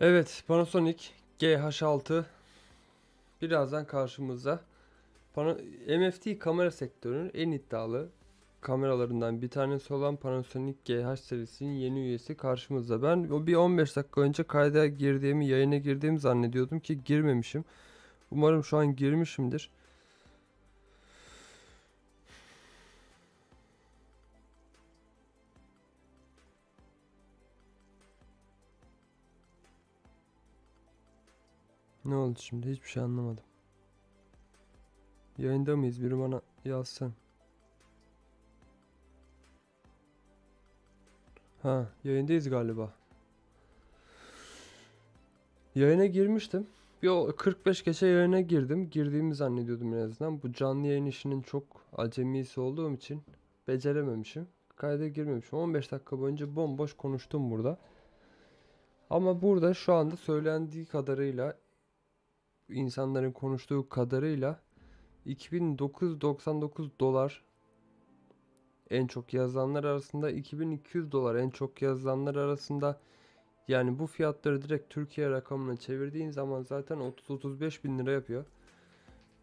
Evet, Panasonic Gh6 birazdan karşımızda. MFT kamera sektörünün en iddialı kameralarından bir tanesi olan Panasonic GH serisinin yeni üyesi karşımızda. Ben o bir 15 dakika önce yayına girdiğimi zannediyordum ki girmemişim. Umarım şu an girmişimdir. Ne oldu şimdi? Hiçbir şey anlamadım. Yayında mıyız? Biri bana yazsın. Ha, yayındayız galiba. Yayına girmiştim. Bir 45 geçe yayına girdim. Girdiğimi zannediyordum en azından. Bu canlı yayın işinin çok acemisi olduğum için becerememişim. Kayda girmemişim. 15 dakika boyunca bomboş konuştum burada. Ama burada şu anda söylendiği kadarıyla, insanların konuştuğu kadarıyla 2999 dolar en çok yazılanlar arasında, 2200 dolar en çok yazılanlar arasında. Yani bu fiyatları direkt Türkiye rakamına çevirdiğin zaman zaten 30-35 bin lira yapıyor.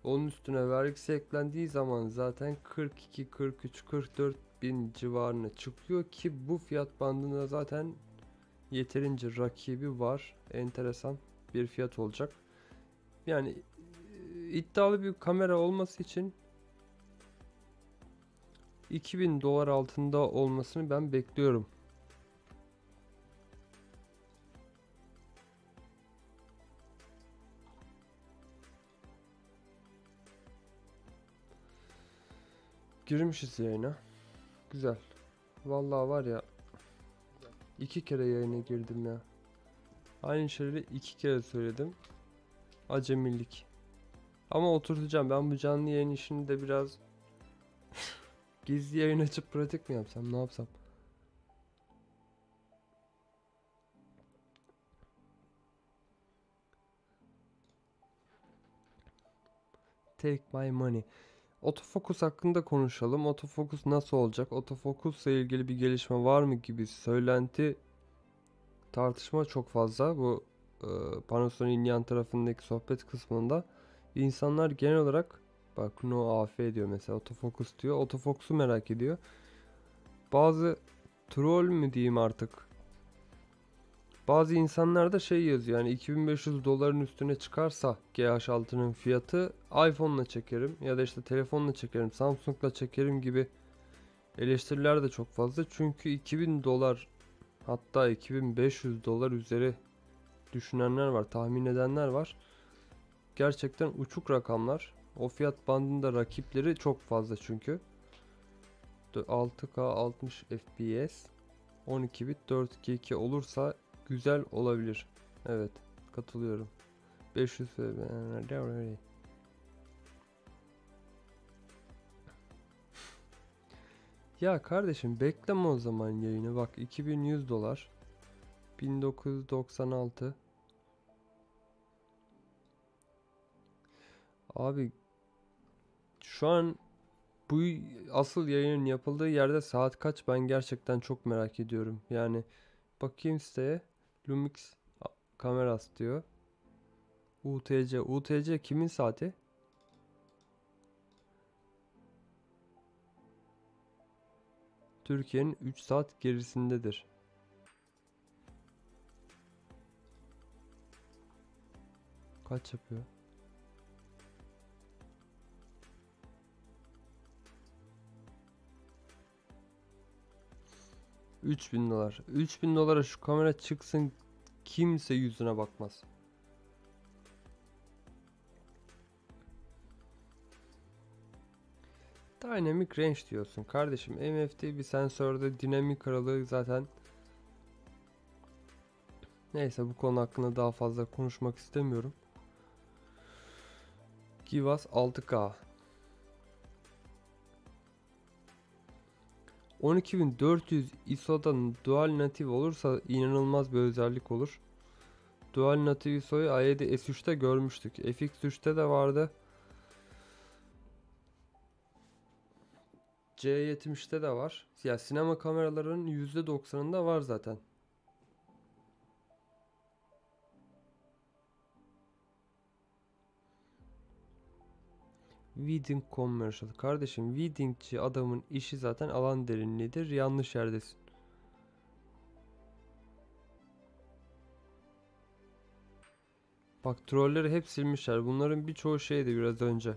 Onun üstüne vergisi eklendiği zaman zaten 42, 43, 44 bin civarına çıkıyor ki bu fiyat bandında zaten yeterince rakibi var. Enteresan bir fiyat olacak. Yani iddialı bir kamera olması için 2000 dolar altında olmasını ben bekliyorum. Girmişiz yayına. Güzel. Vallahi var ya, 2 kere yayına girdim ya. Aynı şeyleri 2 kere söyledim. Acemilik. Ama oturtacağım. Ben bu canlı yayın işini de biraz gizli yayın açıp pratik mi yapsam? Ne yapsam? Take my money. Otofokus hakkında konuşalım. Otofokus nasıl olacak? Otofokusla ilgili bir gelişme var mı gibi söylenti, tartışma çok fazla. Bu Panasonic'in yan tarafındaki sohbet kısmında insanlar genel olarak, bak no AF diyor mesela, otofokus diyor. Otofokusu merak ediyor. Bazı troll mü diyeyim artık, bazı insanlar da şey yazıyor, yani 2500 doların üstüne çıkarsa GH6'nın fiyatı, iPhone'la çekerim ya da işte telefonla çekerim, Samsung'la çekerim gibi eleştiriler de çok fazla. Çünkü 2000 dolar, hatta 2500 dolar üzeri düşünenler var, tahmin edenler var. Gerçekten uçuk rakamlar. O fiyat bandında rakipleri çok fazla çünkü. 6K 60 FPS 12 bit 422 olursa güzel olabilir. Evet, katılıyorum. 500 ya kardeşim, bekleme o zaman yayını. Bak 2100 dolar 1996. Abi şu an bu asıl yayının yapıldığı yerde saat kaç, ben gerçekten çok merak ediyorum. Yani bakayım siteye, Lumix kameras diyor. UTC kimin saati? Türkiye'nin 3 saat gerisindedir. Kaç yapıyor? 3000 dolar. 3000 dolara şu kamera çıksın, kimse yüzüne bakmaz. Dynamic range diyorsun kardeşim. MFT bir sensörde dinamik aralığı zaten. Neyse, bu konu hakkında daha fazla konuşmak istemiyorum. Givas 6K 12400 ISO'dan Dual Native olursa inanılmaz bir özellik olur. Dual Native ISO'yu A7 S3'te görmüştük. FX3'te de vardı. C70'te de var. Ya sinema kameralarının %90'ında var zaten. Weeding commercial. Kardeşim, weedingçi adamın işi zaten alan derinliğidir. Yanlış yerdesin. Bak, trolleri hep silmişler. Bunların birçoğu şeydi biraz önce.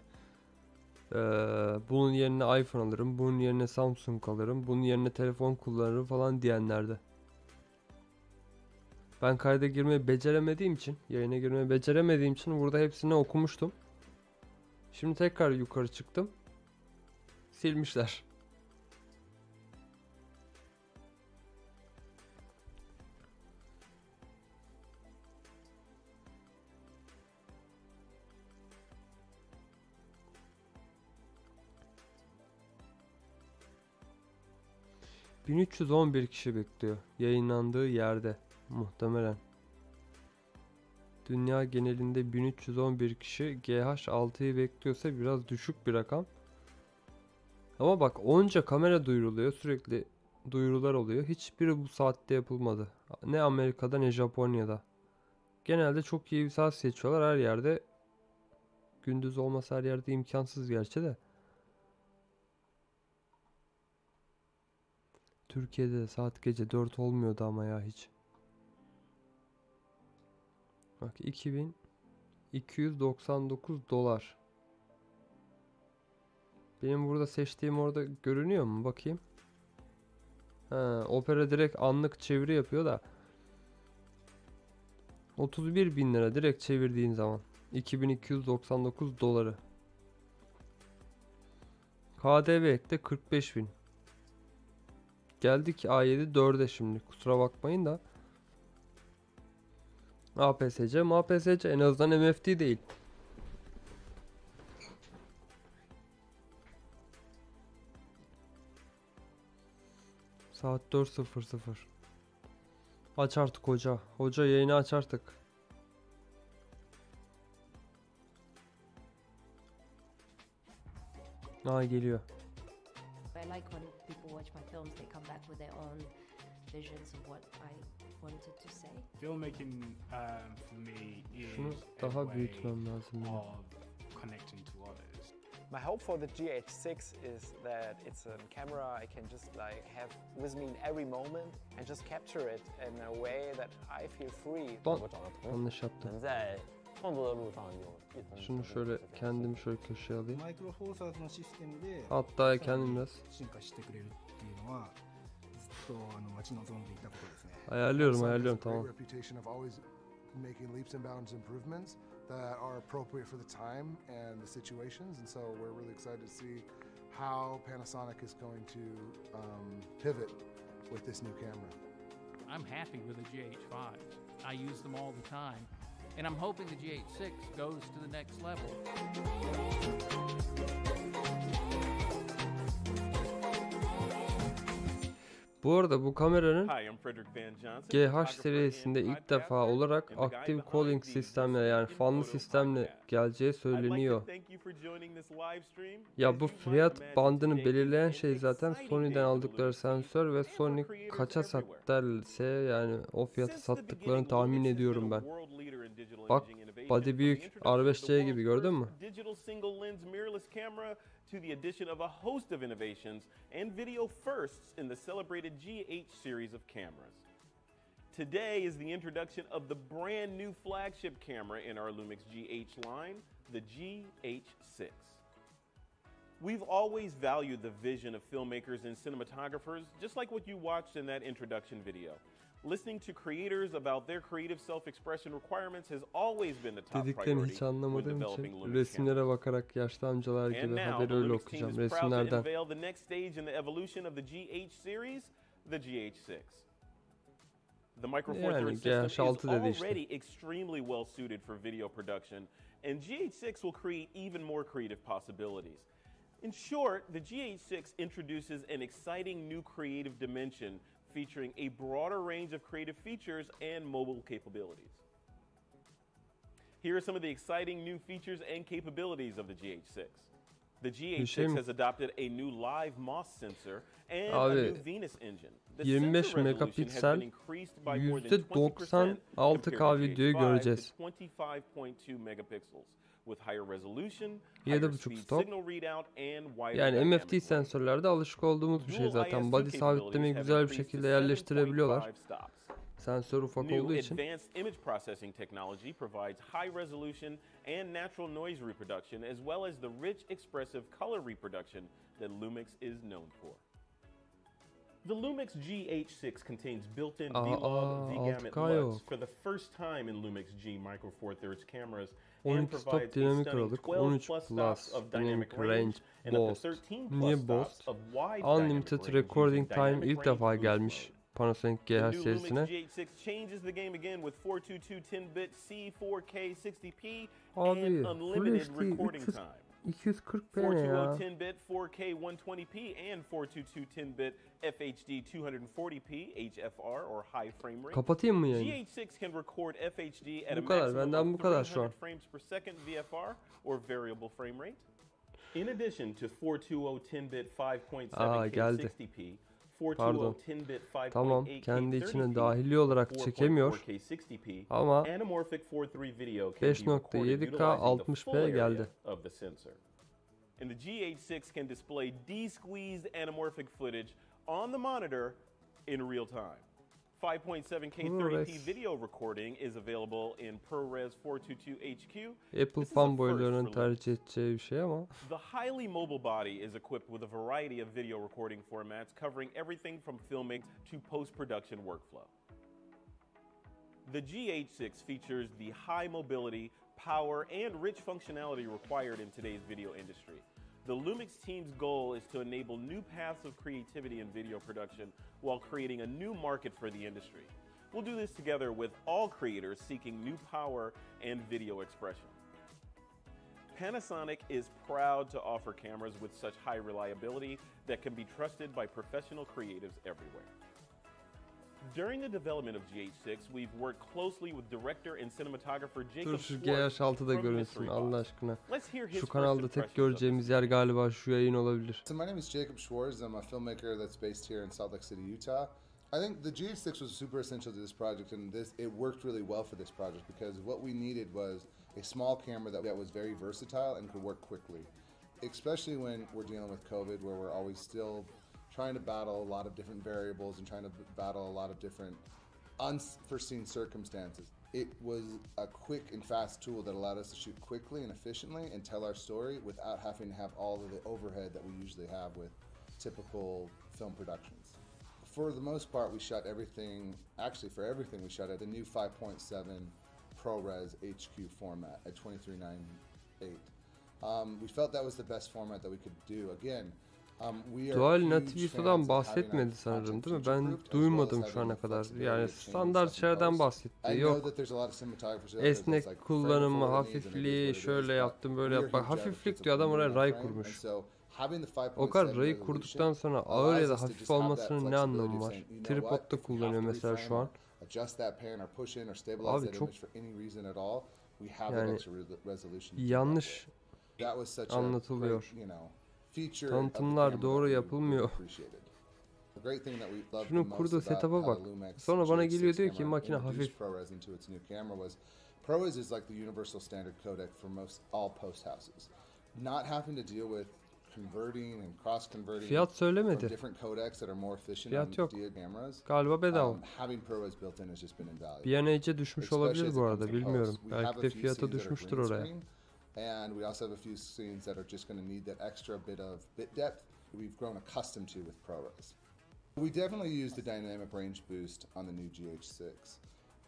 Bunun yerine iPhone alırım, bunun yerine Samsung alırım, bunun yerine telefon kullanırım falan diyenlerdi. Ben kayda girmeyi beceremediğim için, yayına girmeyi beceremediğim için burada hepsini okumuştum. Şimdi tekrar yukarı çıktım. Silmişler. ...1311 kişi bekliyor. Yayınlandığı yerde. Muhtemelen. Dünya genelinde 1311 kişi Gh6'yı bekliyorsa biraz düşük bir rakam. Ama bak, onca kamera duyuruluyor. Sürekli duyurular oluyor. Hiçbiri bu saatte yapılmadı. Ne Amerika'da ne Japonya'da. Genelde çok iyi bir saat seçiyorlar her yerde. Gündüz olmasa her yerde imkansız gerçi de. Türkiye'de de saat gece 4 olmuyordu ama ya hiç. Bak, 2299 dolar. Benim burada seçtiğim orada görünüyor mu? Bakayım. Ha, Opera direkt anlık çeviri yapıyor da. 31.000 lira direkt çevirdiğin zaman. 2299 doları. KDV ekle 45.000. Geldik A7 4'e şimdi. Kusura bakmayın da. APS-C, MAPS-C, en azından MFT değil. Saat 4.00. Aç artık hoca. Hoca, yayını aç artık. Aa, geliyor. I like when people watch my films, they come back with their own visions of what I wanted to say. Filmmaking for me Şunu is a daha way büyütmem lazım benim. of connecting to others. My hope for the Gh6 is that it's a camera I can just like have with me in every moment and just capture it in a way that I feel free. Yanlış yaptım. 在创作的路上有一同 Şunu şöyle kendimi şöyle köşeye alayım. マイクロフォーサーズのシステムで Hatta kendim biraz 進化してくれるっていうのはずっと待ち望んでいたことですね。 ayarlıyorum Panasonic has a great tamam. reputation of always making leaps and bounds improvements that are appropriate for the time and the situations, and so we're really excited to see how Panasonic is going to pivot with this new camera. I'm happy with the Gh5. I use them all the time, and I'm hoping the Gh6 goes to the next level. Bu arada bu kameranın GH serisinde ilk defa olarak aktif calling sistemle, yani fanlı sistemle geleceği söyleniyor. Ya bu fiyat bandını belirleyen şey zaten Sony'den aldıkları sensör ve Sony kaça satarsa yani o fiyatı sattıklarını tahmin ediyorum ben. Bak, body büyük, R5C gibi, gördün mü? To the addition of a host of innovations and video firsts in the celebrated Gh series of cameras. Today is the introduction of the brand new flagship camera in our Lumix GH line, the Gh6. We've always valued the vision of filmmakers and cinematographers, just like what you watched in that introduction video. Listening to creators about their creative self-expression requirements has always been the top Dediklerini priority hiç when anlamadığım developing için Lumix resimlere cameras. bakarak yaşlı amcalar And gibi now, haberi the öyle Lumix team okuyacağım is proud to resimlerden. unveil the next stage in the evolution of the Gh series, the Gh6. The Micro Four Yani Thirds system is Gh6 dedi işte. already extremely well suited for video production, and Gh6 will create even more creative possibilities. In short, the Gh6 introduces an exciting new creative dimension featuring a broader range of creative features and mobile capabilities. Here are some of the exciting new features and capabilities of the Gh6. The Gh6 has adopted a new live MOS sensor and a new Venus engine. The 25 sensor resolution has megapiksel been increased by more than 20% %96K compared to videoyu Gh5 göreceğiz. to 25.2 megapixels, with higher resolution, 7.5 higher speed stop. signal readout, and wider Yani dynamic MFT range. sensörlerde alışık olduğumuz bir şey Dual zaten. IS2 Body sabitlemeyi capabilities have güzel bir increased şekilde to yerleştirebiliyorlar. 7.5 stops. Sensör ufak New olduğu için. advanced image processing technology provides high resolution and natural noise reproduction, as well as the rich, expressive color reproduction that Lumix is known for. The Lumix Gh6 contains built-in V-Log V-Gamut 6K yok. LUTs for the first time in Lumix G Micro Four Thirds cameras, 12 and stop provides a dinamik stunning aralık, 12 13 plus plus stops of dinamik dynamic range range, and up boost. to 13 Niye plus boost? stops of wide Unlimited dynamic range recording using time dynamic ilk range defa boost gelmiş mode. Panasonic The Gh6 new serisine. Lumix Gh6 changes the game again with 422 10-bit C4K 60p Abi and Full unlimited HD recording time. 240p ne ya? 420 10-bit 4K 120p and 422 10-bit FHD 240p HFR or high frame rate. Kapatayım mı yayını? Gh6 can record FHD at a Bu kadar, maximum benden bu of kadar şu an. 300 frames per second VFR or variable frame rate. In addition to 420 10-bit 5.7K geldi. 60p, Pardon. 420 10-bit 5.8K Tamam, kendi içine 30p, dahili olarak çekemiyor 4.4K 60p, ama anamorphic 4:3 video can be 5.7K recorded utilizing the 60p full area geldi. of the sensor. And the Gh6 can display de-squeezed anamorphic footage on the monitor in real time. 5.7K 30p Prores. video recording is available in ProRes 422 HQ. Apple This is a fanboylarının first for Lumix. tercih edeceği bir şey ama The highly mobile body is equipped with a variety of video recording formats covering everything from filming to post-production workflow. The Gh6 features the high mobility, power, and rich functionality required in today's video industry. The Lumix team's goal is to enable new paths of creativity in video production while creating a new market for the industry. We'll do this together with all creators seeking new power and video expression. Panasonic is proud to offer cameras with such high reliability that can be trusted by professional creatives everywhere. During the development of Gh6, we've worked closely with director and cinematographer dur Jacob şu Schwartz Gh6'da from görünsün Mystery Allah Box. aşkına. Let's hear his Şu first kanalda tek impressions of göreceğimiz yer galiba şu yayın olabilir. So my name is Jacob Schwartz. I'm a filmmaker that's based here in Salt Lake City, Utah. I think the Gh6 was super essential to this project, and it worked really well for this project because what we needed was a small camera that was very versatile and could work quickly, especially when we're dealing with COVID, where we're always still trying to battle a lot of different variables and trying to battle a lot of different unforeseen circumstances. It was a quick and fast tool that allowed us to shoot quickly and efficiently and tell our story without having to have all of the overhead that we usually have with typical film productions. For the most part, we shot everything, actually for everything we shot at the new 5.7 ProRes HQ format at 23:9:8. We felt that was the best format that we could do. Again, we are Dual huge Native fans ISO'dan of bahsetmedi having our sanırım content değil mi? Ben future-proofed as well duymadım as şu ana having the kadar. flexibility Yani of changing standart stuff in şeylerden post. bahsetti. I know Yok that there's a lot of cinematographers out there that's esnek like kullanımı, frame forward needs and it is hafifliği, what it is, şöyle but yaptım, böyle we are yap. Bak huge advocates hafiflik of diyor adam putting oraya it in ray frame, and kurmuş. so having the 5.7 O kadar rayı resolution kurduktan sonra ağır ya allows da us to hafif just have that olmasının ne anlamı flexibility of var? saying, you know what, Tripod'da if we have kullanıyor to mesela reframe şu an. or adjust that pan or push in or stabilize Abi that çok image for any reason at all, we have yani that extra resolution. to do that. yanlış That was such a anlatılıyor. great, you know, feature of the Tanıtımlar camera doğru that we yapılmıyor. appreciated. The great thing that we loved the Şunun most kurduğu about setup'a how bak. the Lumix Sonra bana Gh6 geliyor diyor ki camera makine introduced hafif. ProRes into its new camera was ProRes is like the universal standard codec for all post houses. Not having to deal with converting and cross converting Fiyat from söylemedi. different codecs that are more efficient Fiyat on yok. DA cameras. Galiba bedava. Having ProRes built in has just been invaluable. Bir an önce düşmüş Especially olabilir as bu it arada comes to bilmiyorum. post. We have Belki a de few fiyata scenes that are düşmüştür green oraya. screen, and we also have a few scenes that are just going to need that extra bit of bit depth we've grown accustomed to with ProRes. We definitely use the dynamic range boost on the new Gh6.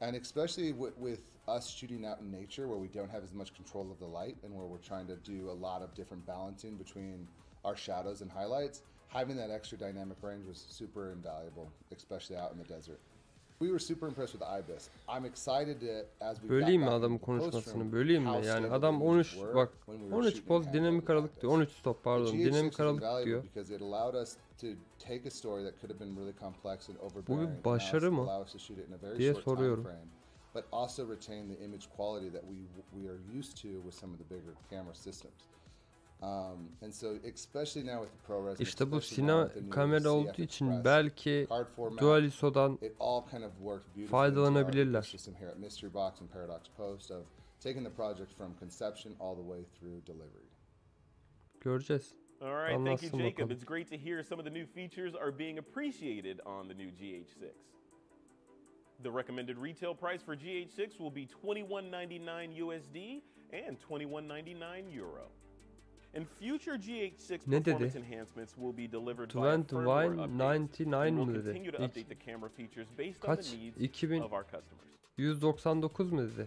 And especially with us shooting out in nature where we don't have as much control of the light and where we're trying to do a lot of different balancing between our shadows and highlights, having that extra dynamic range was super invaluable, especially out in the desert. We were super impressed with IBIS. I'm excited to, as we Böleyim mi got back adamın into the post konuşmasını? room, Böleyim mi? how Yani stable adam the 13 images were bak when we were 13 shooting poz in dinamik handheld aralık diyor. IBIS. 13 stop The pardon. Gh6 Dinamik was aralık invaluable diyor. because it allowed us to take a story that could have been really complex and Bu overbearing bir and başarı mı allow us to shoot it in a very diye short time soruyorum. frame, but also retain the image quality that we are used to with some of the bigger camera systems. And so especially now with the ProRes, İşte bu especially now sinema with the new kamera CF olduğu için Express belki card format, Dual ISO'dan it all kind of worked beautifully into our faydalanabilirler. ecosystem here at Mystery Box and Paradox Post of taking the project from conception all the way through delivery. Göreceğiz. All right, thank you, Anlatsın Jacob. bakalım. It's great to hear some of the new features are being appreciated on the new GH6. The recommended retail price for GH6 will be $21.99 USD and $21.99 Euro. And future GH6 Ne performance dedi? enhancements will be delivered via firmware updates. 21.99 And mı we'll dedi? continue to update the camera features based on Kaç? the needs 2000 of our customers. 199 mu dedi?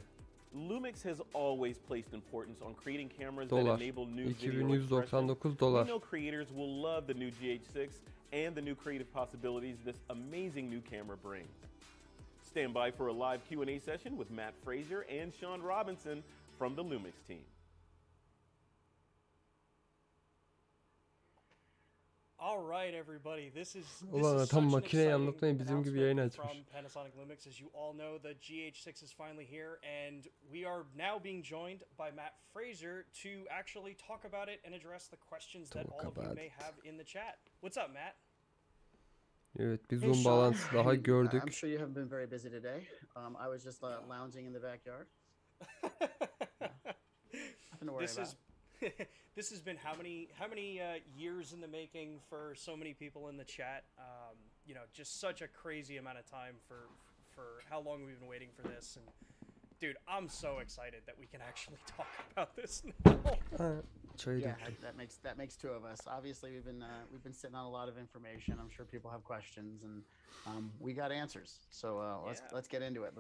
Lumix has always placed importance on creating cameras Dolar. that enable new video expression. 2199 We dolar. know creators will love the new GH6 and the new creative possibilities this amazing new camera brings. Stand by for a live Q&A session with Matt Fraser and Sean Robinson from the Lumix team. All right, everybody. This is Ulan such adam an makineyi exciting anlatmayı bizim gibi yayın announcement açmış. from Panasonic Lumix. As you all know, the GH6 is finally here, and we are now being joined by Matt Fraser to actually talk about it and address the questions that all of you may have in the chat. What's up, Matt? Evet, bir Hey, Zoom Sean. bağlantısı daha I'm gördük. sure you haven't been very busy today. I was just lounging in the backyard. Nothing to worry This about. is this has been how many years in the making for so many people in the chat. You know, just such a crazy amount of time for how long we've been waiting for this. And dude, I'm so excited that we can actually talk about this now. Çayı Yeah, döktüm. that makes two of us. Obviously, we've been sitting on a lot of information. I'm sure people have questions, and we got answers. So let's get into it.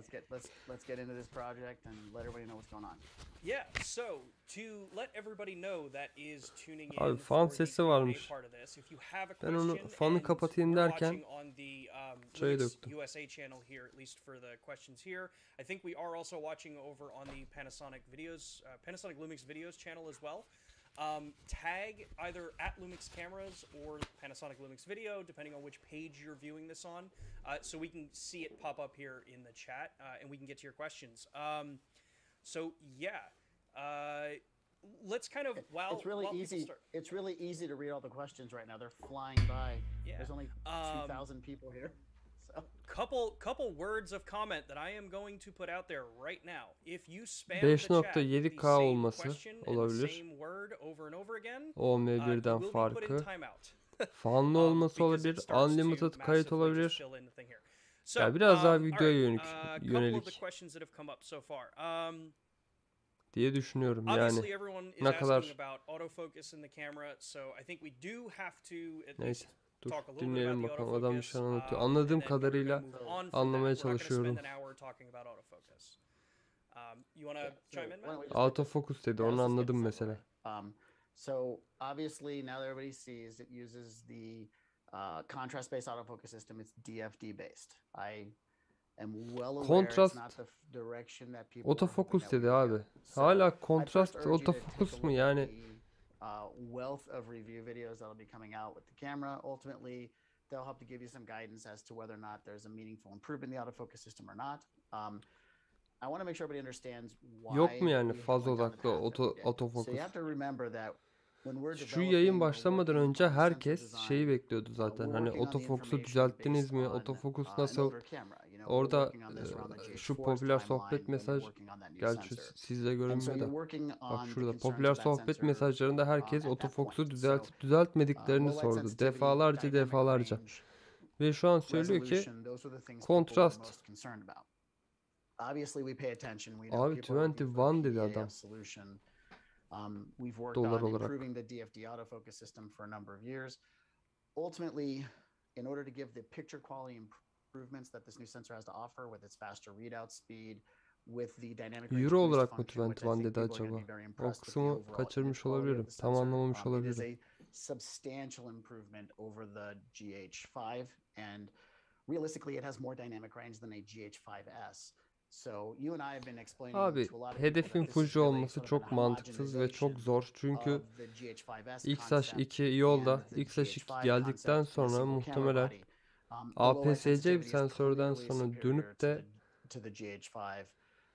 Let's get into this project and let everybody know what's going on. Yeah, so to let everybody know that is tuning in Abi for fan the sesi Q&A varmış. part of this, if you have a Ben onu question fanı and kapatayım you're derken watching on the çayı Lumix döktüm. USA channel here, at least for the questions here, I think we are also watching over on the Panasonic Lumix videos channel as well. Tag either at Lumix Cameras or Panasonic Lumix Video, depending on which page you're viewing this on, so we can see it pop up here in the chat, and we can get to your questions. So yeah, let's kind of It's really easy. It's really easy to read all the questions right now. They're flying by. Yeah. There's only 2,000 people here. So Couple words of comment that I am going to put out there right now. If you spam the chat with the 5.7K same olması question and the olabilir. same word over and over again, OM1'den you will be put in farkı. timeout. Fanlı olması Because olabilir. it starts to Unlimited kayıt massively olabilir. just fill in the thing here. So, Ya biraz daha all videoya right, couple of the yönelik questions that have come up so far. diye düşünüyorum Obviously, yani. everyone is Ne asking kadar about autofocus in the camera, so I think we do have to at least neyse dur talk a little bit dinleyelim about the bakalım adam bir autofocus. şey anlatıyor. And Anladığım then we're kadarıyla gonna move on from anlamaya that. We're not gonna çalışıyorum. spend an hour talking about autofocus. You want to chime in, why don't we Matt? just Autofocus dedi, Yeah, onu let's just get anladım to mesela. So obviously now that everybody sees, it uses the contrast-based autofocus system. It's DFD based. I am well aware Kontrast it's not the direction that people were hoping Autofocus that we dedi would abi. go. So Hala I first kontrast urge you to take a autofocus mu look at yani? the wealth of review videos that'll be coming out with the camera. Ultimately, they'll help to give you some guidance as to whether or not there's a meaningful improvement in the autofocus system or not. I want to make sure everybody understands why Yok mu yani we faz went down the odaklı path that we did. So autofocus? you have to remember that when we're Şu developing yayın or başlamadan working önce on sensor herkes design, şeyi bekliyordu zaten. we're Hani working on the otofokusu information düzelttiniz based mi? on Otofokus an nasıl? older camera. You know, we're Orada working on this around the şu Gh6 popüler timeline sohbet when we're mesaj, working on that new gerçi sensor. sizde And so görünmüyor you're da. working Bak on the şurada concerns popüler of that sohbet sensor mesajlarında herkes at that otofokusu point. So düzeltmediklerini low light sordu. sensitivity, Defalarca dynamic defalarca. range, Ve şu an söylüyor ki resolution, those are the things people are kontrast. most concerned about. Obviously we pay attention. We know Abi people are looking for a 21 dedi adam. PAF solution. We've worked Dolar on olarak. improving the DFD autofocus system for a number of years. Ultimately, in order to give the picture quality improvements that this new sensor has to offer with its faster readout speed, with the dynamic range Euro boost olarak mı function, which I 21 think dedi people are going acaba? to be very O impressed with the kısmı overall kaçırmış image quality of olabilirim. the Tam sensor. anlamamış It is olabilirim. a substantial improvement over the GH5, and realistically, it has more dynamic range than a GH5S. So you and I have been explaining Abi to a lot of people hedefin that this is Fuji really olması sort of çok an mantıksız ve çok homogenization zor. Çünkü of the GH5S XH2 concept yolda and the XH2 GH5 geldikten concept in a sonra single muhtemelen camera body. The low light APS-C bir sensitivity is sensörden clearly sonra superior dönüp de to the GH5.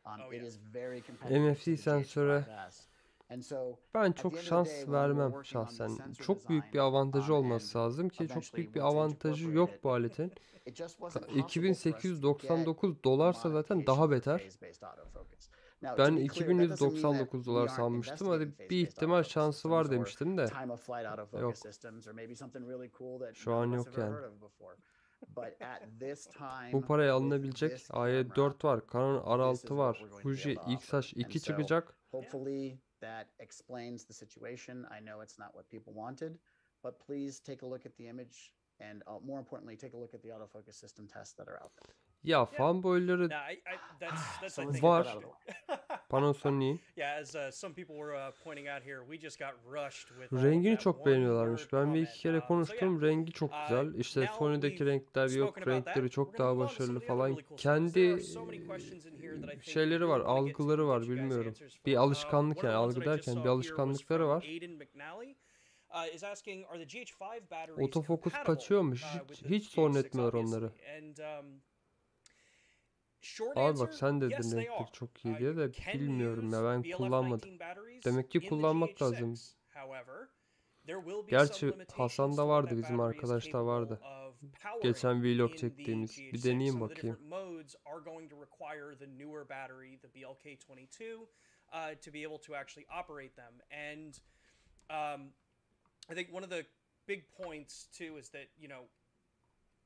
Oh, It yeah. is very competitive MFC to the sensöre GH5S. And so ben at the çok end of the şans day, when we're vermem working on the şahsen. sensor Çok büyük bir design, avantajı and olması lazım ki çok eventually büyük bir want to avantajı incorporate yok it, bu aletin. it just wasn't possible for us to get 2899 dolarsa zaten daha beter. modifications for phase-based autofocus. Now, Ben to be clear, that doesn't mean that 2199 we dolar aren't sanmıştım. investigating Hadi bir face-based ihtimal autofocus şansı var systems or demiştim de. time of flight autofocus Yok. systems, or maybe something really cool that Şu none an of us yok have ever yani. heard of before. But at this time, Bu paraya with alınabilecek this camera, A7 var, Canon this is R6 what var, we're going to be Fuji able to offer. X-H2 And so çıkacak. hopefully that explains the situation. I know it's not what people wanted, but please take a look at the image and more importantly, take a look at the autofocus system tests that are out there. Ya fanboyları That's I think var. Panasonic. Yeah, as some people were pointing out here, we just got rushed with Rengini çok beğeniyorlarmış. Ben bir iki kere konuştum. Rengi çok güzel. İşte Sony'deki renkler yok. Renkleri çok daha başarılı falan. Kendi şeyleri var, algıları var, bilmiyorum. Bir alışkanlık, yani algı derken bir alışkanlıkları var. Otofokus kaçıyormuş. Hiç sorun etmiyorlar onları. Abi bak sen dedin renkleri çok iyi diye de bilmiyorum ya, ben kullanmadım. Demek ki kullanmak lazım. Gerçi Hasan'da vardı, bizim arkadaşta vardı. Geçen vlog çektiğimiz. Bir deneyeyim bakayım. I think one of the big points too is that, you know,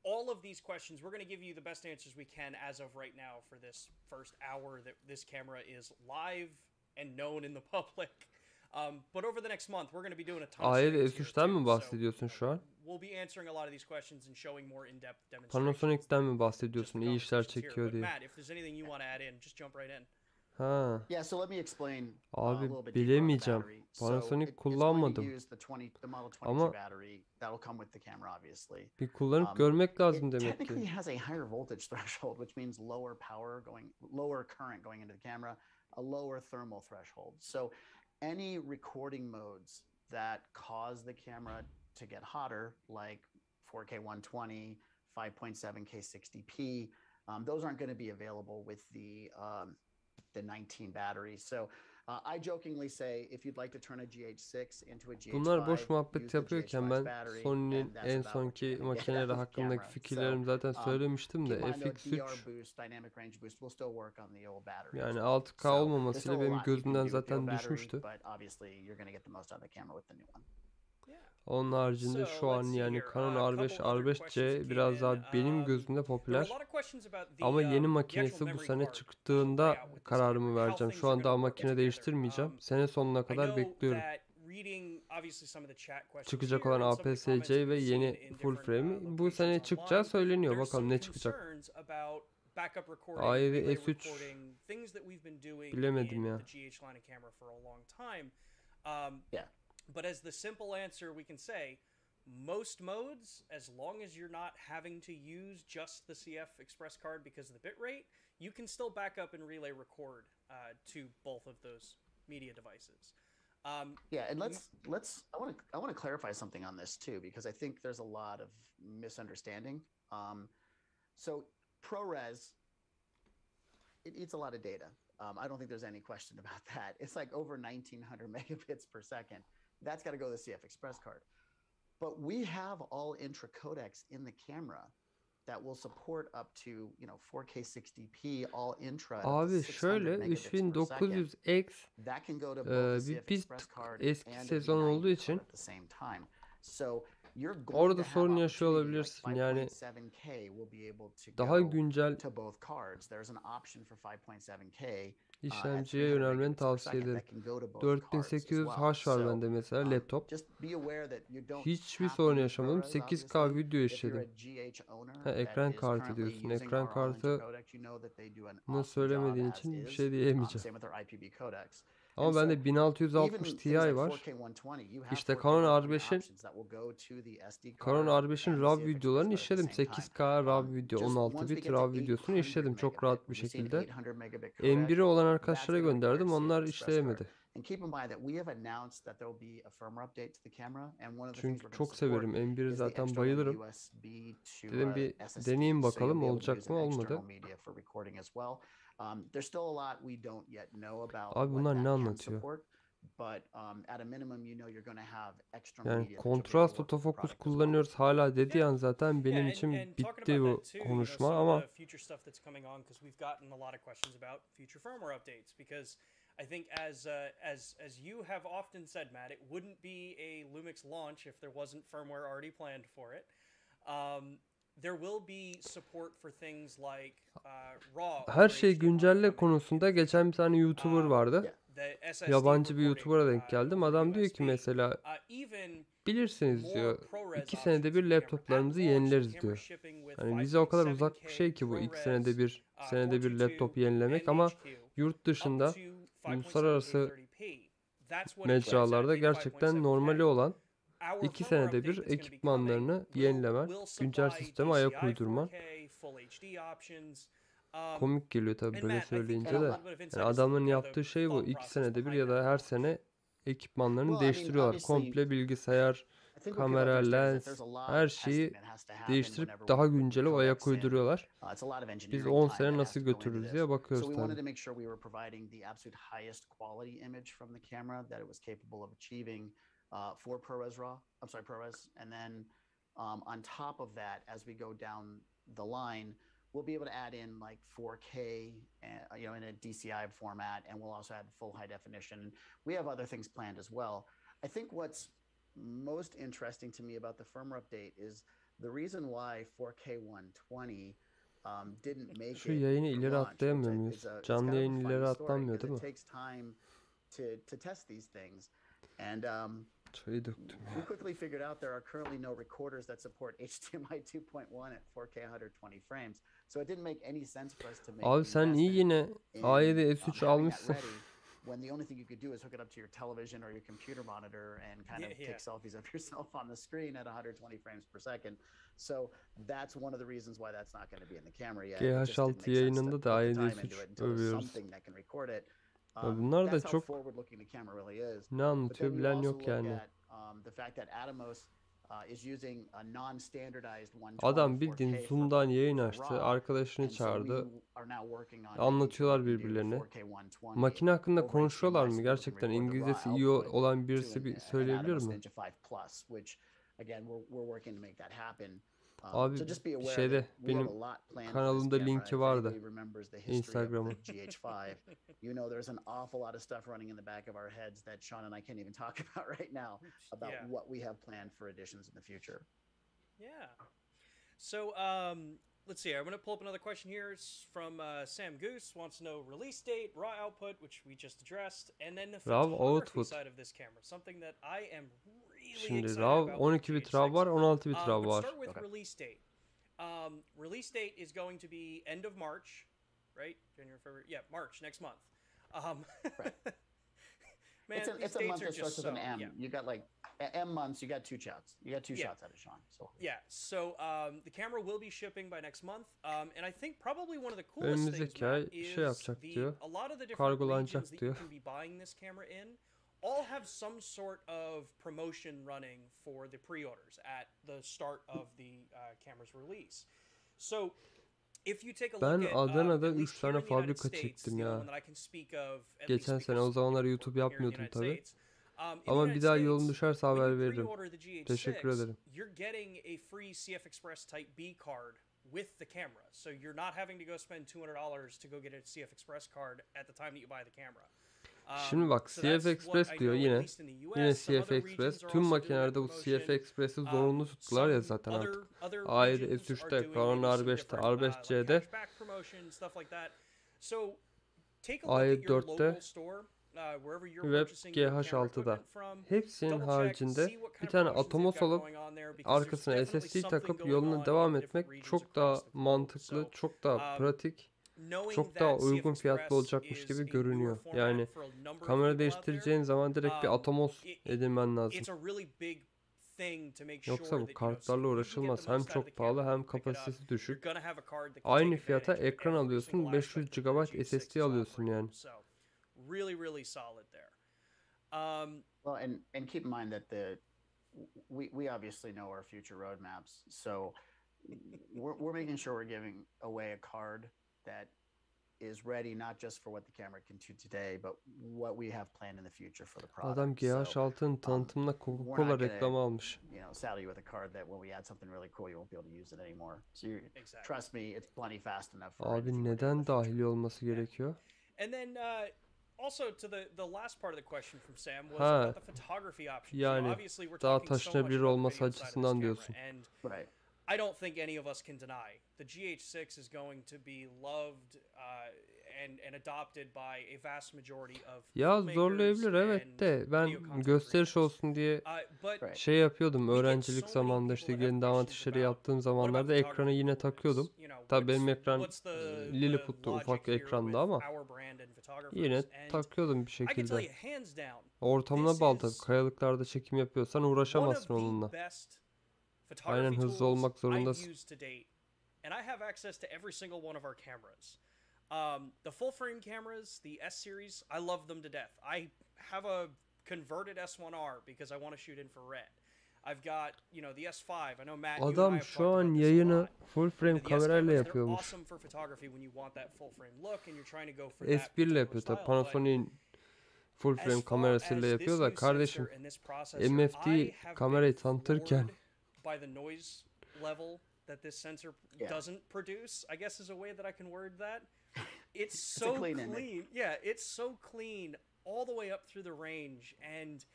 all of these questions, we're going to give you the best answers we can as of right now for this first hour that this camera is live and known in the public. But over the next month, we're going to be doing a ton of A7 S3'ten mi bahsediyorsun şu an? We'll be answering a lot of these questions and showing more in-depth demonstrations. Panasonic'ten mi bahsediyorsun? İyi işler çekiyor diye. Matt, if there's anything you want to add in, just jump right in. Ha. Yeah, so let me explain Abi bilemeyeceğim. Panasonic kullanmadım. Ama bir kullanıp görmek lazım demek ki. Technically has a higher voltage threshold, which means lower current going into the camera, a lower thermal threshold. So any recording modes that cause the camera to get hotter, like 4K 120, 5.7K 60p, those aren't going to be available with the 19 battery. So I jokingly say if you'd like to turn a Gh6 into a Gh5, bunlar boş muhabbet yapıyorken ben Sony'nin en sonki makineleri hakkındaki fikirlerimi zaten söylemiştim de FX3 yani 6K olmamasıyla benim gözümden zaten düşmüştü. Onun haricinde şu an yani Canon R5, R5C biraz daha benim gözümde popüler. Ama yeni makinesi bu sene çıktığında kararımı vereceğim. Şu an daha makine değiştirmeyeceğim. Sene sonuna kadar bekliyorum. Çıkacak olan APS-C ve yeni full frame bu sene çıkacağı söyleniyor. Bakalım ne çıkacak. A7 S3 bilemedim ya. But as the simple answer we can say, most modes, as long as you're not having to use just the CF express card because of the bitrate, you can still back up and relay record to both of those media devices. Yeah, and I want to clarify something on this too, because I think there's a lot of misunderstanding. So ProRes, it eats a lot of data. I don't think there's any question about that. It's like over 1900 megabits per second. That's got to go to the CF Express card. But we have all intra codecs in the camera that will support up to, you know, 4K 60p all intra. Abi şöyle 3900X bir bit eski sezon olduğu için orada sorun yaşıyor olabilirsin. Yani daha güncel işlemciye yönelmeni tavsiye ederim. 4800H var bende mesela laptop. Hiçbir sorun yaşamadım. 8K video işledim. Ekran kartı diyorsun. Ekran kartı bunu söylemediğin için bir şey diyemeyeceğim. Ama bende 1660 Ti var. İşte Canon R5'in RAW videolarını işledim. 8K RAW video, 16 bit RAW videosunu işledim çok rahat bir şekilde. M1'i olan arkadaşlara gönderdim. Onlar işleyemedi. Çünkü çok severim. M1'i zaten bayılırım. Dedim bir deneyeyim bakalım olacak mı, olmadı. Abi bunlar ne anlatıyor? but at a minimum, you know you're going to have extra Yani media that you'll be able to kontrast work with the otofokus product as well. kullanıyoruz hala dediği an zaten benim Yeah, için and talking bitti about bu that too, you know, konuşma some ama of the future stuff that's coming on, because we've gotten a lot of questions about future firmware updates, because I think as you have often said, Matt, it wouldn't be a Lumix launch if there wasn't firmware already planned for it. There will be support for things like RAW. her şey güncelle konusunda geçen bir tane YouTuber vardı. The SSD Yabancı bir recording, YouTuber'a denk geldim. Adam diyor ki USB. mesela Even bilirsiniz more diyor ProRes 2 senede bir options for laptoplarımızı camera. At yenileriz launch, diyor. camera shipping with Hani bize o kadar 5.7K uzak bir şey ki bu 2 senede bir 422 laptop yenilemek ama NHQ, yurt dışında up to 5.7K uluslararası 30p. That's what it mecralarda says in gerçekten 5.7K. normali olan Our 2 firmware senede bir update that's gonna be ekipmanlarını coming will yenilemen, güncel supply sisteme ayak DCI uydurman 4K, Full HD options. komik geliyor tabii And böyle Matt, I think söyleyince you have de. a little bit of insight Yani as to adamın kind of yaptığı the şey bu. thought 2 process senede bir behind ya da that her launch. sene ekipmanlarını Well, I mean, değiştiriyorlar. obviously, Komple bilgisayar, I think what people kamera, have to understand is that lens, there's a lot her of testing şeyi that has to happen değiştirip whenever daha we put new güncele o ayak codecs in. uyduruyorlar. It's a lot of Biz engineering 10 time sene that has nasıl to go into götürürüz this. diye So bakıyoruz we wanted tabii. to make sure we were providing the absolute highest quality image from the camera that it was capable of achieving for ProRes RAW. I'm sorry, ProRes. And then on top of that, as we go down the line, we'll be able to add in like 4K, you know, in a DCI format, and we'll also add full high definition. We have other things planned as well. I think what's most interesting to me about the firmware update is the reason why 4K 120 didn't make Şu it yayını for ileri launch, which atlayamıyor it's muyuz? it's Canlı kind of a yayın funny ileri story atlanmıyor because değil it mi? takes time to test these things. And Çayı döktüm we ya. quickly figured out there are currently no recorders that support HDMI 2.1 at 4K 120 frames. So it didn't make any sense for us to make Abi the sen iyi investment yine in A7 S3 having that almışsın. ready when the only thing you could do is hook it up to your television or your computer monitor and kind of take selfies of yourself on the screen at 120 frames per second. So that's one of the reasons why that's not going to be in the camera yet. It just didn't Gh6 make sense to yayınında put da the A7 time S3 into it until there's övüyoruz. something that can record it. Ya bunlar da That's how çok forward looking the camera really is. ne But anlatıyor then you bilen also yok look yani. at the fact that Atomos is using a non-standardized 120 Adam bildiğin 4K Zoom'dan yayın for açtı, RAW, arkadaşını and so çağırdı. we are now working on making sure Anlatıyorlar we can do birbirlerine. 4K 120 Makine hakkında over konuşuyorlar HDMI mı? so people can Gerçekten record the İngilizcesi raw iyi output olan to birisi bir an söyleyebilir Atomos mi? Ninja 5 Plus, which again we're working to make that happen. Abi So just be aware şeyde that we have benim a lot planned for this kanalımda camera. linki If vardı. anybody remembers the history of Instagram'ın. the Gh5, you know there's an awful lot of stuff running in the back of our heads that Sean and I can't even talk about right now about what we have planned for additions in the future. Yeah. So let's see. I'm going to pull up another question here. It's from Sam Goose. Wants to know release date, raw output, which we just addressed, and then the RAW photography output. side of this camera. Something that I am really Şimdi excited RAW about. 12 bit RAW var, 16 bit RAW But var. start with release date. Release date is going to be end of March, right? January, February. Yeah, March next month. Man, It's a month that starts with an M. You got like M months. You got two shots. You got two shots out of Sean. So So the camera will be shipping by next month, and I think probably one of the coolest things, Önümüzdeki Matt, ay is şey yapacak diyor. a lot of the different Kargolanacak regions that you diyor. can be buying this camera in all have some sort of promotion running for the pre-orders at the start of the camera's release. So if you take a Ben look at Adana'da at 3 least here tane in the United fabrika States, çektim the only ya. one that I can speak of, at least Geçen sene o because zamanlar we're YouTube working here in the yapmıyordum United tabii. States. In the Ama United bir daha States, yolum düşerse when you haber veririm. pre-order the Gh6, Teşekkür ederim. you're getting a free CF Express Type B card with the camera. So you're not having to go spend $200 to go get a CF Express card at the time that you buy the camera. Şimdi bak CF Express diyor yine. Yine CF Express. Tüm makinelerde bu CF Express'i zorunlu tuttular ya zaten artık. A7 S3'te, Canon R5'te, R5C'de, A7 4'te ve Gh6'da. Hepsinin haricinde bir tane Atomos alıp arkasına SSD takıp yoluna devam etmek çok daha mantıklı, çok daha pratik, çok daha uygun fiyatlı olacakmış gibi görünüyor. Yani kamera değiştireceğin zaman direkt bir Atomos edinmen lazım. Yoksa bu kartlarla uğraşılmaz. Hem çok pahalı hem kapasitesi düşük. Aynı fiyata ekran alıyorsun, 500 GB SSD alıyorsun yani. Really solid there. Well, and keep in mind that we obviously know our future roadmaps, so we're making sure we're giving away a card that is ready not just for what the camera can do today, but what we have planned in the future for the product. Adam Gh6'ın tanıtımına we're Coca-Cola not reklamı almış. saddle you with a card that when we add something really cool, you won't be able to use it anymore. So trust me, it's plenty fast enough for anything Abi we're doing in neden the future. dahili olması gerekiyor? And then also to the last part of the question from Sam was Ha, about the photography options. yani Obviously we're daha talking so much taşınabilir about the olması video side of this açısından camera, diyorsun. and Right. I don't think any of us can deny the Gh6 is going to be loved and adopted by a vast majority of Ya filmmakers zorlayabilir evet and de ben video content gösteriş creators. olsun diye But şey yapıyordum we get öğrencilik so many zamanında people işte that have gelin damat questions işleri about yaptığım what about zamanlarda ekranı photography yine for takıyordum. us? You know, Tabii benim ekran what's the Lilliput'tu logic ufak here ekranda with ama our brand and photographers? yine And takıyordum bir I can tell şekilde. you hands down, Ortamına this bağlı tabii. is Kayalıklarda çekim yapıyorsan one of uğraşamazsın the onunla. best Aynen photography hızlı tools olmak I've zorundasın. used to date, and I have access to every single one of our cameras. The full frame cameras, the S series, I love them to death. I have a converted S1R because I want to shoot infrared. I've got, the S5. I know Matt, you and I Adam have şu talked an about this a yayını lot. full frame The S kamerayla cameras, they're yapıyormuş. awesome for photography when you want that full frame look and you're trying to go for that S1 ile particular yapıyor tabii. style. But Panasonic'in full as frame far kamerasıyla as yapıyor this da new kardeşim sensor and this processor, I MFD have kamerayı been tanıtırken floored by the noise level that this sensor doesn't produce, I guess is a way that I can word that. It's so clean. Yeah, it's so clean all the way up through the range, and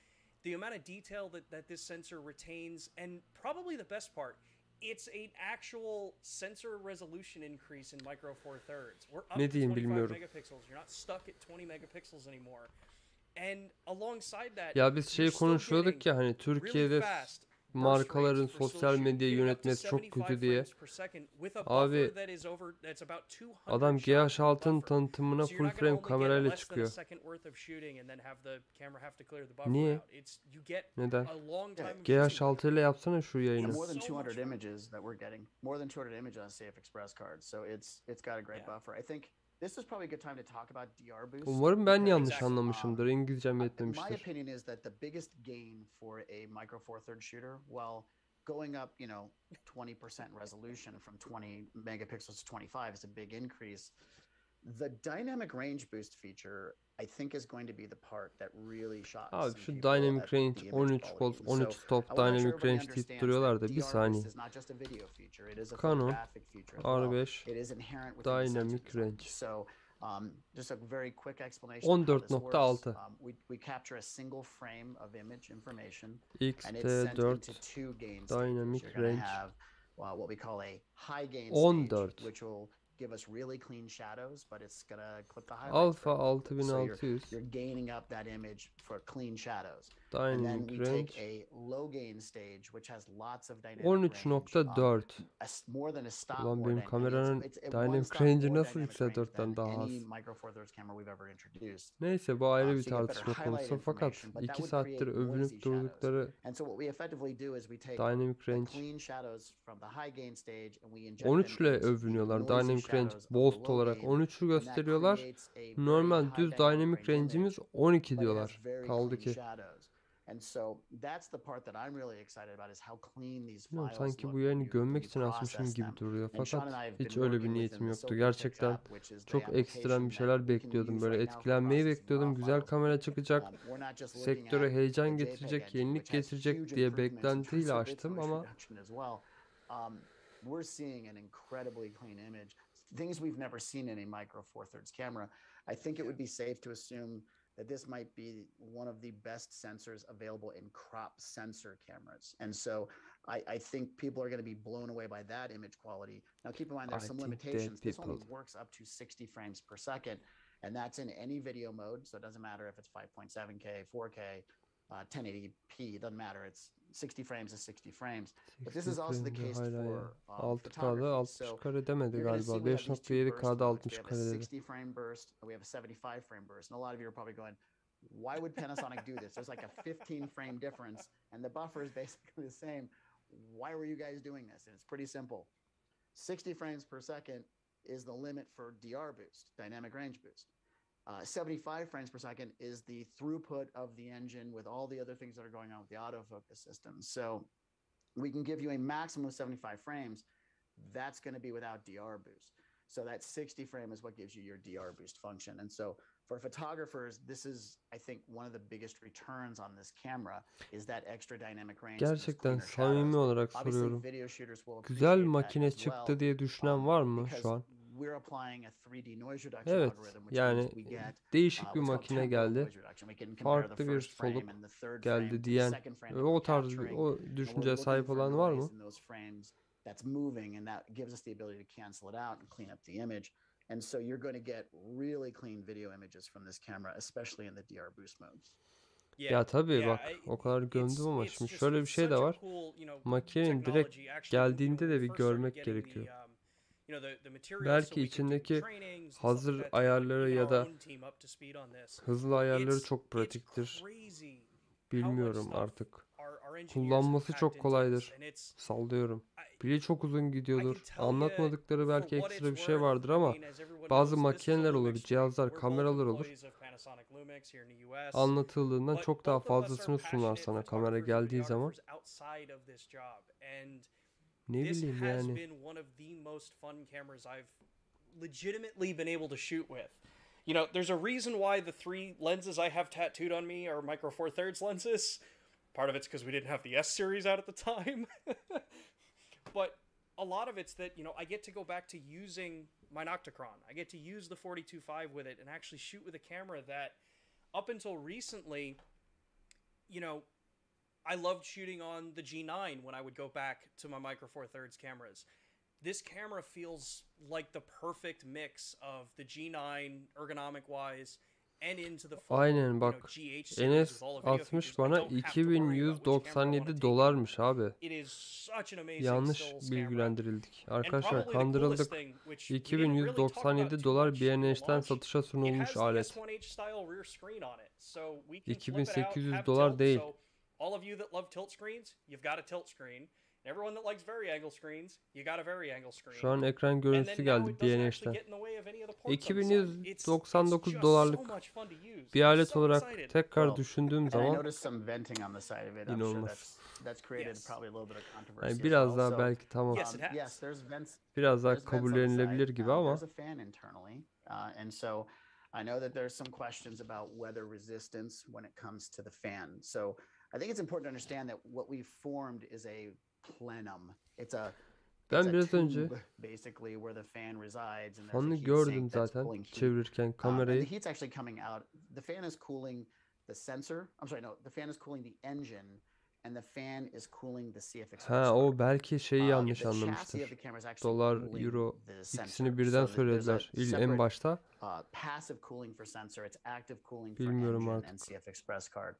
the amount of detail that this sensor retains, and probably the best part, it's an actual sensor resolution increase in micro four thirds. We're up ne to diyeyim 25 bilmiyorum. megapixels. You're not stuck at 20 megapixels anymore. And alongside that, Ya biz you're şey still konuşuyorduk getting ya hani really Türkiye'de fast markaların burst rates for sosyal still medyayı shooting, up to yönetmesi çok 75 kötü diye. frames per second with a Abi buffer that is over, that's about 200 adam shots per Gh6'ın buffer. tanıtımına So you're full not gonna frame only get kamerayla less than a çıkıyor. second worth of shooting and then have the camera have to clear the buffer Niye? out. You get Neden? a long time of shooting. Gh6 ile yapsana şu And yayını. more than 200 images that we're getting, more than 200 images on Safe Express cards. So it's got a great buffer. I think this is probably a good time to talk about DR boost. Umarım ben because, yanlış anlamışımdır. İngilizcem my yetmemiştir. opinion is that the biggest gain for a micro four third shooter, while going up, 20% resolution from 20 megapixels to 25 is a big increase. The dynamic range boost feature, I think, is going to be the part that really shocks Abi some şu people dynamic at range the image 13 quality. poz And 13 so stop I wanna make sure dynamic everybody range deyip understands duruyorlar that da bir DR saniye. boost is not just a video feature. It is a Canon photographic feature as well. R5 It is inherent within the sensor dynamic design. range. So just a very quick explanation of how this works. 14.6 We capture a single frame of image information, and it's sent X-T4 into two gain stages. dynamic You're going range to have what we call a high gain 14 stage, which will give us really clean shadows, but it's going to clip the highlights. Alpha So 6600 you're gaining up that image for clean shadows. And then dynamic we range take a low gain stage, which has lots of dynamic range. 13.4 More than a stop. Ulan more benim dynamic. kameranın It's one dynamic stop range'i more nasıl dynamic range X4'ten than daha az? any micro four thirds camera we've ever introduced. Neyse bu ayrı bir So you get better tartışma highlight konusu fakat information, but that 2 would saattir create noisy övünüp shadows. durdukları And so what we effectively do is we take dynamic the range clean shadows from the high gain stage and we inject 13 them ile into the övünüyorlar. noisy Dynamic range shadows of the boost low olarak gain, 13'ü and that gösteriyorlar. creates a very Normal high düz dynamic dynamic range range'imiz image, 12 but it has diyorlar. very Kaldı clean ki. shadows. And so that's the part that I'm really excited about is how clean these Bilmiyorum, files sanki look bu when yayını you gömmek için açmışım process gibi them. duruyor. And Sean Fakat and I have been hiç öyle bir working niyetim within the yoktu. Sony Gerçekten X3000, which is the çok ekstrem application bir şeyler that we can bekliyordum. use Böyle right now for etkilenmeyi processing bekliyordum. raw Güzel files. kamera çıkacak. We're not just looking Sektöre at heyecan the JPEG getirecek, engine, yenilik which has getirecek huge diye improvements in terms beklentiyle of its açtım noise ama reduction as well. We're seeing an incredibly clean image, things we've never seen in a micro four thirds camera. I think it would be safe to assume that this might be one of the best sensors available in crop sensor cameras. And so I think people are going to be blown away by that image quality. Now, keep in mind, there's some limitations. This only works up to 60 frames per second, and that's in any video mode. So it doesn't matter if it's 5.7K, 4K, 1080p, it doesn't matter. It's 60 frames is 60 frames. But this is also the case for 6K'da 60 kare demedi you're going to galiba. see we have these two burst 5.7K'da modes. We 60 have a kare dedi. 60 frame burst and we have a 75 frame burst. And a lot of you are probably going, why would Panasonic do this? There's like a 15 frame difference and the buffer is basically the same. Why were you guys doing this? And it's pretty simple. 60 frames per second is the limit for DR boost, dynamic range boost. 75 frames per second is the throughput of the engine with all the other things that are going on with the autofocus system. So we can give you a maximum of 75 frames. That's going to be without DR boost. So that 60 frame is what gives you your DR boost function. And so for photographers, this is, I think, one of the biggest returns on this camera is that extra dynamic range. Gerçekten samimi olarak soruyorum. Güzel makine çıktı diye düşünen var mı şu an? Evet, yani değişik bir makine geldi. Farklı bir soluk geldi diyen ve o tarz o düşünceye sahip olan var mı? That's moving, and that gives us the ability to cancel it out and clean up the image. And so you're going to get really clean video images from this camera, especially in the DR boost modes. Ya tabii bak o kadar gömdüm ama şimdi şöyle bir şey de var. Makinenin direkt geldiğinde de bir görmek gerekiyor. Belki içindeki hazır ayarları ya da hızlı ayarları çok pratiktir. Bilmiyorum artık. Kullanması çok kolaydır. Sallıyorum. Pili çok uzun gidiyordur. Anlatmadıkları belki ekstra bir şey vardır ama bazı makineler olur, cihazlar, kameralar olur. Anlatıldığından çok daha fazlasını sunar sana kamera geldiği zaman. Ne bileyim yani. You know, there's a reason why the 3 lenses I have tattooed on me are Micro Four Thirds lenses. Part of it's because we didn't have the S series out at the time. But a lot of it's that, you know, I get to go back to using my Nocticron. I get to use the 42.5 with it and actually shoot with a camera that up until recently, you know, I loved shooting on the G9 when I would go back to my Micro Four Thirds cameras. This camera feels like the perfect mix of the G9 ergonomic wise and into the full, aynen bak Enes atmış bana 2197 dolarmış abi. Yanlış bilgilendirildik. Arkadaşlar kandırıldık. 2197 dolar BNH'ten satışa sunulmuş alet. 2800 dolar değil. All of you that love tilt screens, you've got a tilt screen. Everyone that likes vari-angle screens, you got a vari-angle screen. Şu an ekran görüntüsü geldi BNH'ten. 2199 dolarlık bir alet olarak tekrar düşündüğüm zaman inanılmaz. Yani biraz daha belki tamam. Biraz daha kabullenilebilir gibi ama. I know that there's some questions about weather resistance when it comes to the fan. So I think it's important to understand that what we've formed is a plenum. It's a ben biraz önce fanı gördüm zaten çevirirken kamerayı. The heat's actually coming out. The fan is cooling the sensor. I'm sorry, no, the fan is cooling the engine. And the fan is cooling the CFX. Ha o belki şeyi yanlış anlamıştır. Dolar, euro ikisini birden söylediler en başta. Passive cooling for sensor, it's active cooling for bilmiyorum engine artık. and CF Express card.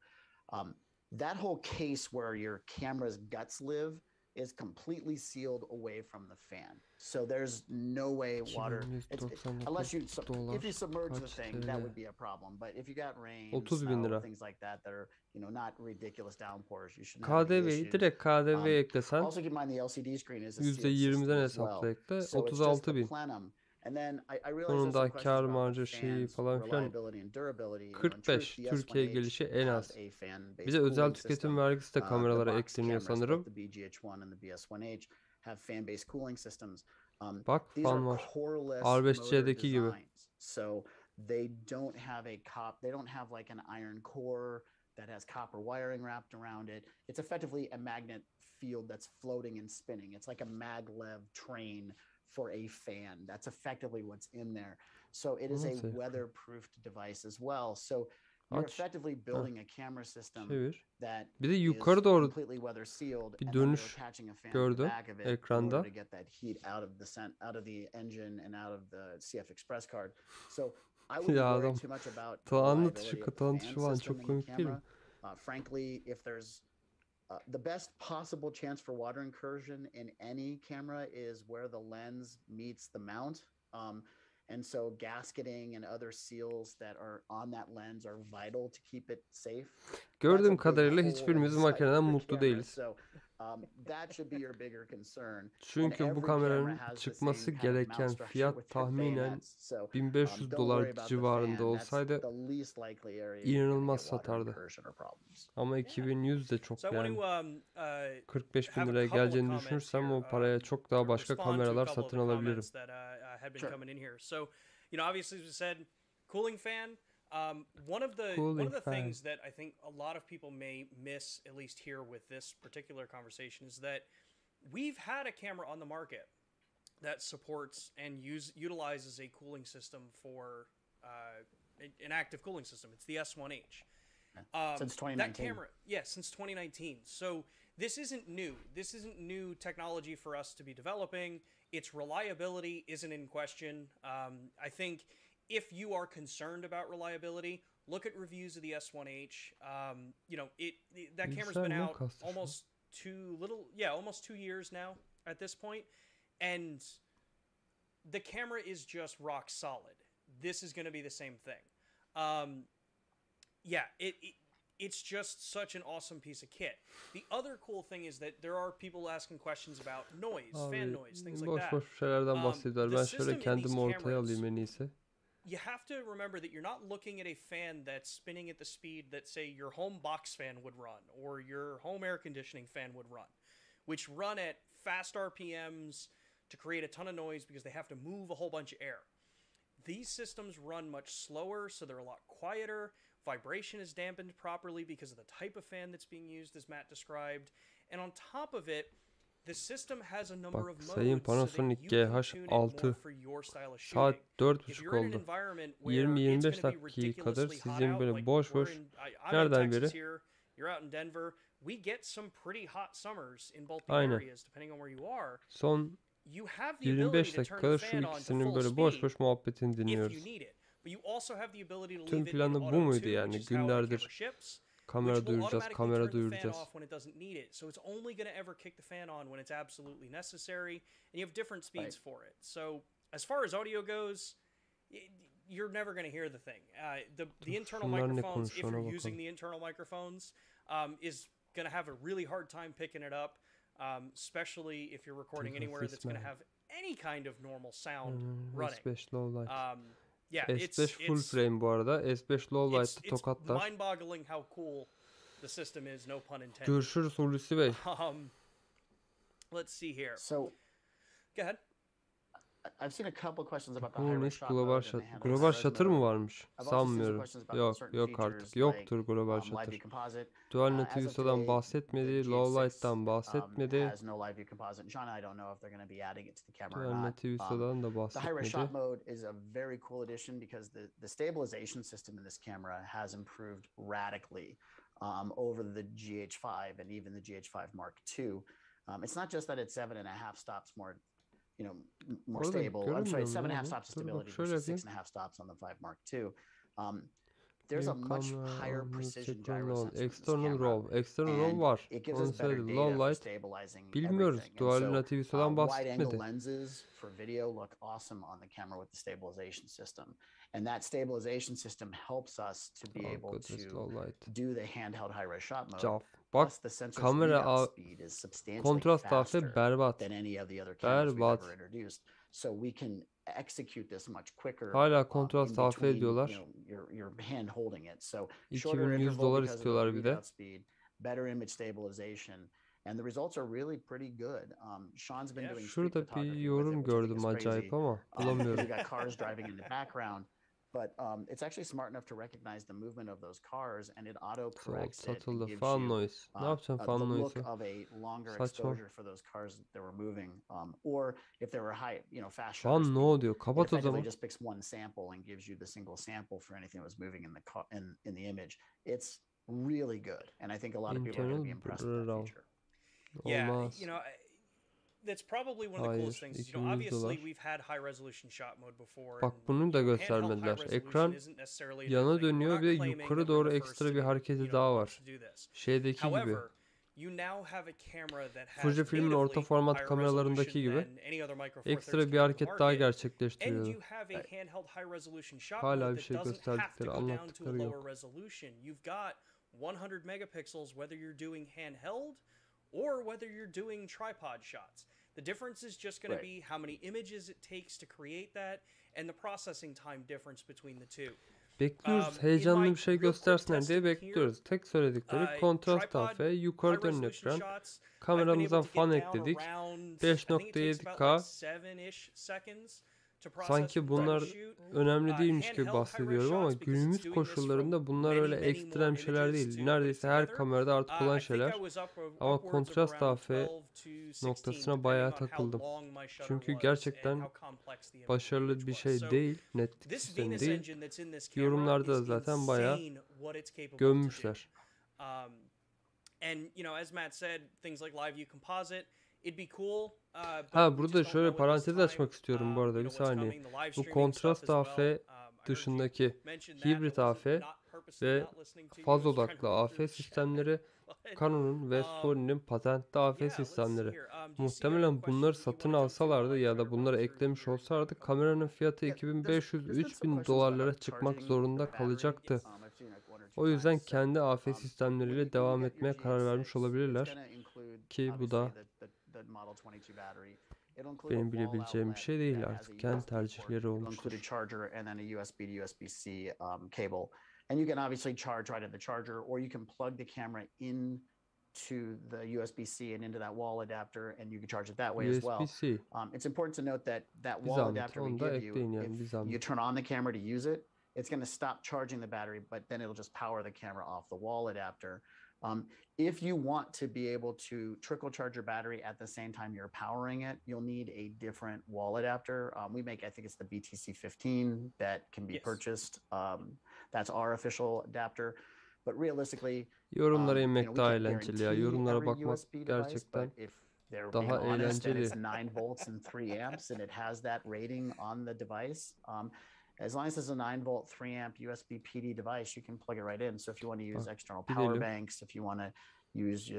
That whole case where your camera's guts live is completely sealed away from the fan. So there's no way water, unless you, if you submerge the thing, that would be a problem. But if you got rain, snow, things like that that are, you know, not ridiculous downpours, you should not have any issues. Direkt KDV eklesen Also keep in mind the LCD screen is a %20'den hesapla ekle 36.000. Onun da kar marjı şeyi falan filan 45 Türkiye gelişi en az. Bir de özel tüketim vergisi de kameralara ekleniyor sanırım. Bak fan var. R5C'deki gibi. So they don't have a they don't have like an iron core that has copper wiring wrapped around it. It's effectively a magnet field that's floating and spinning. It's like a maglev train for a fan. That's effectively what's in there. So it is a weatherproofed device as well. So you're effectively building a camera system that bir de yukarı doğru completely weather sealed bir dönüş gördüm ekranda. To get that heat out of the engine and out of the CF Express card. So I wouldn't worry too much about tanıtışı falan çok komik değil mi? Frankly, if there's the best possible chance for water incursion in any camera is where the lens meets the mount. And so gasketing and other seals that are on that lens are vital to keep it safe. Gördüğüm kadarıyla hiçbirimiz makineden mutlu değiliz. Çünkü bu kameranın çıkması gereken fiyat tahminen 1500 dolar civarında olsaydı inanılmaz satardı. Ama 2100 de çok yani. 45 bin liraya geleceğini düşünürsem o paraya çok daha başka kameralar satın alabilirim. had been coming in here. So, you know, obviously, as we said, cooling fan. One of the things that I think a lot of people may miss, at least here with this particular conversation, is that we've had a camera on the market that supports and utilizes a cooling system for an active cooling system. It's the S1H. Since 2019. That camera, since 2019. So this isn't new. This isn't new technology for us to be developing. Its reliability isn't in question. I think if you are concerned about reliability, look at reviews of the S1H. You know, that camera's been out almost 2 years now at this point, and the camera is just rock solid. This is going to be the same thing. It's just such an awesome piece of kit. The other cool thing is that there are people asking questions about noise, fan noise, things like that. Boş şeylerden bahsediyorlar. Ben şöyle kendimi ortaya alayım en iyisi. You have to remember that you're not looking at a fan that's spinning at the speed that, say, your home box fan would run or your home air conditioning fan would run, which run at fast RPMs to create a ton of noise because they have to move a whole bunch of air. These systems run much slower, so they're a lot quieter. Vibration is dampened properly because of the type of fan that's being used, as Matt described. And on top of it, the system has a number of modes Panasonic so that you can tune it more Gh6 for your style of saat shooting. If 4.30 you're in an oldu. environment where it's 20-25 going to be dakikadır ridiculously hot sizin out, böyle like boş we're boş in, I'm in nereden Texas beri? here, you're out in Denver, we get some pretty hot summers in both the Aynen. areas, depending on where you are. Son You have the ability 25 to turn dakikada the şu fan on to ikisinin full böyle boş speed boş muhabbetini if you dinliyoruz. need it. But you also have the ability to Tüm leave it in planı bu auto muydu 2, yani? which is how the camera Günlerdir ships, kamera which will duyuracağız, automatically kamera turn the fan duyuracağız. off when it doesn't need it. So it's only going to ever kick the fan on when it's absolutely necessary, and you have different speeds for it. So as far as audio goes, you're never going to hear the thing. The internal şunlar ne microphones, if konuşuyor, ona you're using bakalım. the internal microphones, is going to have a really hard time picking it up, especially if you're recording anywhere that's going to have any kind of normal sound running. S5 low light. Yeah, S5 full frame bu arada. S5 low light'ta it's tokatlar. mind-boggling how cool the system is, no pun intended. Görüşürüz Hulusi Bey. Let's see here. So, go ahead. I've seen a couple questions about the Bu high ne? res shot Global mode shot. and the handheld Global high-res shutter mı mode. varmış? I've also seen some Sanmıyorum. questions about Yok, certain yok features artık. Yoktur global live shutter. view composite. Dual As of Nativisto'dan today, bahsetmedi, the low Gh6, light'tan bahsetmedi. has no live view composite. Sean, I don't know if they're going to be adding it to the camera Dual or not. Nativisto'dan da The high res bahsetmedi. shot mode is a very cool addition because the stabilization system in this camera has improved radically over the Gh5 and even the Gh5 Mark II. It's not just that it's 7.5 stops more, more Orada stable. I'm sorry, görünmüyor mu 7.5 lan? stops of Dur bak stability şöyle versus yapayım. 6.5 stops on the 5 Mark II. There's a much higher precision gyro Roll, sensor in this external camera, roll. External roll and var. it gives Onu us better söyledi. data Low for light. stabilizing Bilmiyoruz. everything. Dual And so, Nativisto'dan wide-angle bahsetmedi. lenses for video look awesome on the camera with the stabilization system. And that stabilization system helps us to be able to do the handheld high-res shot mode. Caf. Bak Plus, the sensor's kamera readout speed is substantially kontrast faster hafif berbat. than any of the other cameras we've Berbat. ever introduced. So we can execute this much quicker. Hala kontrast in hafif between, ediyorlar. your hand holding it. So shorter $2100 interval because of the istiyorlar bir de. readout speed, better image stabilization, and the results are really pretty good. Sean's been doing street Şurada bir photography with it, yorum which I think gördüm is crazy. acayip ama You bulamıyorum. got cars driving in the background, but it's actually smart enough to recognize the movement of those cars, and it auto corrects it and Satıldı. gives Fan you noise. Ne yapacaksın the fan look noise'u? of a longer Saçma. exposure for those cars that were moving, or if they were high, fast shutter Fan speed, no diyor. it Kapat o effectively zaman. just picks one sample and gives you the single sample for anything that was moving in the in the image. It's really good, and I think a lot of people are going to be impressed with that Internal feature. Yeah, Olmaz. that's probably one of the coolest Hayır, things. $200. Obviously we've had high resolution shot mode before. Bak and, bunu da handheld high göstermediler. resolution Ekran isn't necessarily a new yana thing. We're dönüyor not ve claiming yukarı that doğru we're the first ekstra to bir hareketi daha var. do this. Şeydeki gibi. However, you now have a camera that has Fujifilm'in orta natively format higher kameralarındaki resolution gibi than any other Micro Four ekstra Thirds bir camera on the hareket daha market, and gerçekleştiriyor. you have a handheld high resolution shot Hala mode bir that şey doesn't have to gösterdikleri, go down to a anlattıkları lower yok. resolution. You've got 100 megapixels whether you're doing handheld or whether you're doing tripod shots. The difference is just going to be how many images it takes to create that and the processing time difference between the two. Bekliyoruz. Heyecanlı bir şey göstersinler diye bekliyoruz. Tek söyledikleri kontrast hafif, yukarı dönün ekran. Kameramıza fan ekledik. 5.7K. to process sanki and bunlar troubleshoot. önemli değilmiş gibi Handheld bahsediyorum high-res ama shots, because it's günümüz doing this koşullarında from bunlar many, öyle many ekstrem more şeyler images değil. to put it Neredeyse her together. kamerada artık olan I think I şeyler. was Ama upwards of kontrast around AF 12 to 16, noktasına bayağı depending on how takıldım. long my shutter Çünkü was and gerçekten how complex the image başarılı bir şey was. değil. Netlik This sistemi Venus değil. engine that's in this camera Yorumlarda da is zaten bayağı insane what it's capable to do. gömmüşler. And you know, as Matt said, things like live view composite, it'd be cool. But Ha we burada just don't şöyle know at this parantez time, açmak istiyorum bu arada you bir know, what's saniye. coming, the live Bu streaming kontrast stuff as AF well. I heard you dışındaki mention that. hibrit It wasn't AF not purposely ve not listening to you. I faz was trying to odaklı read AF through the chat. sistemleri But, Canon'un ve Sony'nin patentli AF yeah, let's see sistemleri. here. Do you see any Muhtemelen questions bunları that you satın wanna jump to alsalardı while I ya try da to bunları run through eklemiş your olsalardı kameranın fiyatı Yeah, there's been some 2500-3000 questions dolarlara about çıkmak charging zorunda the battery. kalacaktı. I've seen like one or two O yüzden times. So, kendi AF when you sistemleriyle devam get your etmeye karar vermiş Gh6, it's olabilirler. gonna include, Ki bu obviously, da the Model 22 battery. It'll include a benim wall bilebileceğim bir outlet şey değil that has a artık. Kendi USB port. tercihleri It'll include a olmuştur. charger and then a USB to USB-C cable. And you can obviously charge right at the charger, or you can plug the camera into the USB-C and into that wall adapter, and you can charge it that way as well. USB-C. It's important to note that Bir wall zahmet adapter we onu da give you, ekleyin yani bir if you zahmet. turn on the camera to use it, it's going to stop charging the battery, but then it'll just power the camera off the wall adapter. If you want to be able to trickle charge your battery at the same time you're powering it, you'll need a different wall adapter. We make, I think it's the BTC15 that can be purchased. That's our official adapter. But realistically, Yorumlara you know, inmek we daha can't eğlenceli ya. guarantee Yorumlara every bakmak USB device, gerçekten but if they're being daha honest and eğlenceli. it's 9 volts and 3 amps and it has that rating on the device, as long as it's a 9 volt 3 amp USB PD device, you can plug it right in. So if you want to use external power Gidelim. banks, if you want to use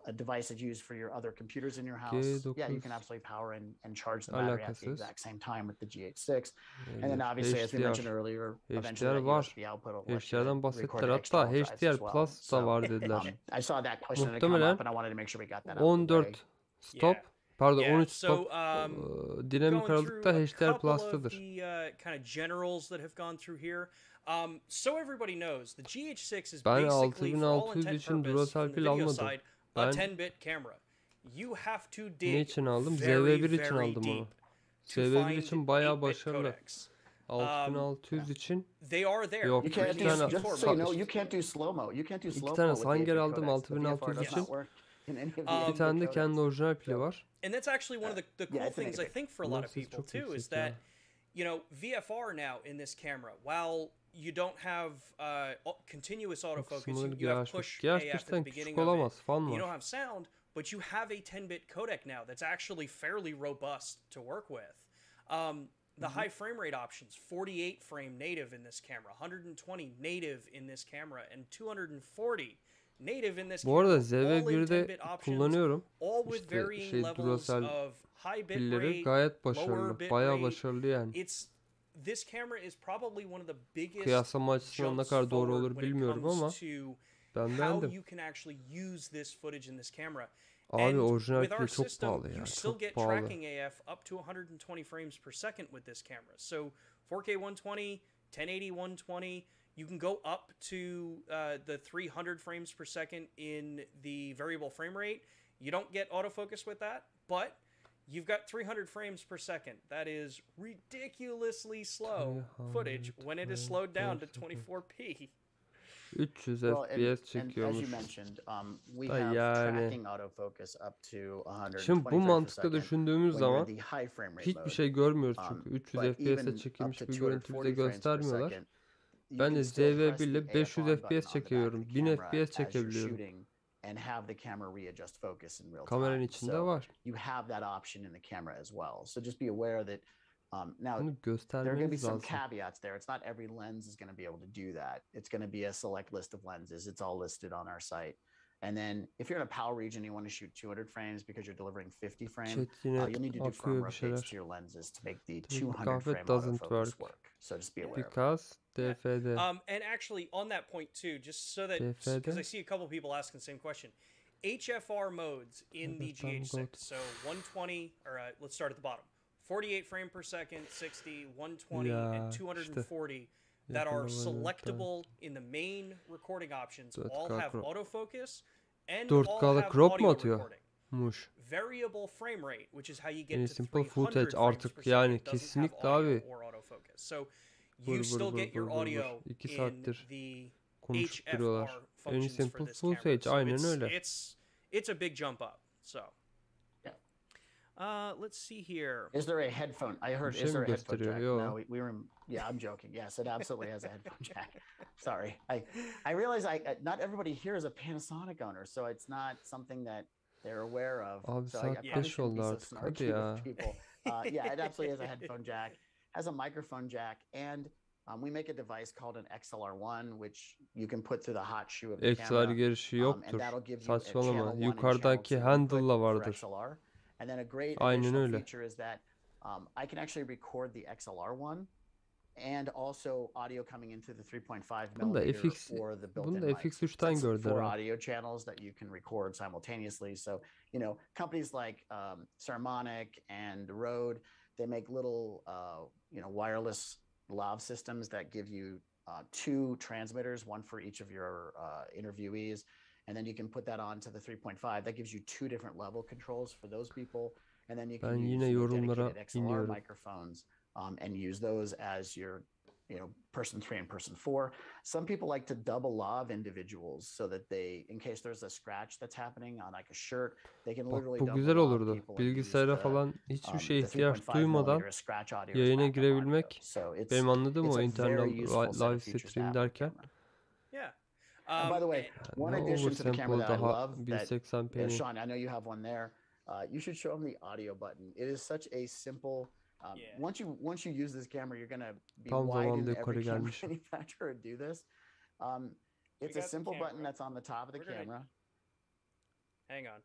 a device that's used for your other computers in your house, yeah, you can G9 absolutely power and charge the battery at the alakasız. exact same time with the Gh6. And then obviously, as we HDR. mentioned earlier, eventually HDR that var. USB output will let you HDR'dan bahsettiler. record Hatta external drives HDR as well. Plus da var dediler. I saw that question come Muhtemelen up, and I wanted to make sure we got that out of the way. 14 stop, pardon Yeah, 13 so, stop dinamik going aralıkta through a HDR couple of Plus'tadır. the kind of generals that have gone through here. So everybody knows, the Gh6 is Ben basically, for all 6600 intent için purpose, Duracell from the pil video almadım. side, a Ben 10-bit camera. You have to ne dig için aldım? very, ZV1 için very aldım onu. deep to ZV1 find için bayağı 8-bit başarılı. codecs. 6600 için They are there. yok. You can't İki do, tane, just so you know, you can't do slow-mo. You can't do İki slow-mo tane with the Sanger 8-bit aldım codecs. The 6600 VFR does için. not work in any of the Bir 8-bit tane de codecs. kendi orijinal pili var. And that's actually one of the cool Yeah, it's an things I 8-bit. think for a lot of Bunlar people çok too is yüksek ya. that, you know, VFR now in this camera, while you don't have continuous autofocus, Kısımları you have Gh6. push AF at the Gh6'ten beginning küçük of it. olamaz. Fan You don't var. have sound, but you have a 10-bit codec now that's actually fairly robust to work with. The high frame rate options, 48 frame native in this camera, 120 native in this camera, and 240 native in this Bu arada camera. All in ZV1'de 10-bit options, kullanıyorum. all with İşte varying şey levels Duracell of high bit pilleri rate, gayet lower başarılı. bit Bayağı rate. başarılı yani. This camera is probably one of the biggest Kıyaslama açısından ne jumps kadar doğru forward olur when it bilmiyorum comes ama to ben how beğendim. you can actually use this footage in this camera. Abi And orijinal with our pili çok system, pahalı ya. you still Çok get pahalı. tracking AF up to 120 frames per second with this camera. So 4K 120, 1080 120. You can go up to the 300 frames per second in the variable frame rate. You don't get autofocus with that, but you've got 300 frames per second. That is ridiculously slow footage when it is slowed down to 24p. 300 Well, and FPS as çekiyormuş. you mentioned, we Da have yani. tracking autofocus up to 120 Şimdi bu frames per mantıkla second düşündüğümüz when you're zaman in the high frame rate hiçbir mode. şey görmüyoruz çünkü 300 But FPS'e even çekilmiş up to bir görüntü bize 240 frames per göstermiyorlar. second, you Ben can de still press ZV1 ile the 500 AF on button FPS on the back of çekiyorum. the 1000 camera FPS as you're çekebiliyorum. shooting and have the camera readjust focus in real Kameranın time. içinde So var. you have that option in the camera as well. So just be aware that now Bunu there are going to be göstermeniz some lazım. caveats there. It's not every lens is going to be able to do that. It's going to be a select list of lenses. It's all listed on our site. And then if you're in a PAL region, you want to shoot 200 frames because you're delivering 50 frame, Chat yine you'll need to do akıyor firmware bir updates şeyler. to your lenses to make the The 200 Gh6 frame doesn't autofocus work. So just be aware of it. Because DFD. And actually, on that point too, just so that DFD. because I see a couple people asking the same question, HFR modes in the Gh6. So 120, or let's start at the bottom. 48 frame per second, 60, 120, Ya, and 240 that are selectable in the main recording options all have autofocus and all 4K'da have crop mu audio atıyor? recording. variable frame rate, which is how you Yani get to simple 300 footage frames artık per yani second. It doesn't kesinlikle have audio abi. or autofocus. So you still get your audio 2 in saattir the konuşup Hfr duruyorlar. En functions simple for this camera. footage So aynen öyle. it's a big jump up. So let's see here. Is there a headphone? I heard. şey Is there mi a headphone gösteriyor? jack? Yo. No, we were. Yeah, I'm joking. Yes, it absolutely has a headphone jack. Sorry, I realize not everybody here is a Panasonic owner, so it's not something that they're aware of. Abi so saat 5 oldu artık. Hadi ya. People. Yeah, it absolutely has a headphone jack, has a microphone jack, and we make a device called an XLR1, which you can put through the hot shoe of the XLR camera. girişi And yoktur. that'll give you a channel Saçmalama. 1 and Yukarıdaki channel 2 handle'la input for vardır. XLR. And then a great Aynen additional öyle. feature is that I can actually record the XLR1 and also audio coming into the 3.5 Bunu da millimeter FX or the bunu built-in da mic. FX3'ten That's gördüler 4 ha. audio channels that you can record simultaneously. So, companies like Sarmonic and Rode, they make little, wireless lav systems that give you 2 transmitters, one for each of your interviewees. And then you can put that onto the 3.5. That gives you 2 different level controls for those people. And then you can Ben use yine the yorumlara dedicated XLR iniyorum. microphones and use those as your, person 3 and person 4. Some people like to double lav individuals so that they, in case there's a scratch that's happening on like a shirt, they can Bak literally bu double güzel lav olurdu. people and use Bilgisayara the, falan hiçbir şeye the ihtiyaç 3.5 duymadan millimeter scratch audio as yayına backup audio. girebilmek. So Benim anladığım it's o a internet very useful set live of features to stream have on the derken. camera. Yeah. And by the way, one Ne addition to the camera oversample that I daha love that 1080p'nin. Sean, I know you have one there. You should show them the audio button. It is such a simple. Once you use this camera, you're gonna be Tam why didn't zamanında every yukarı camera gelmiş. manufacturer do this? It's a got the simple button camera. that's on the top of the We're gonna- camera. Hang on.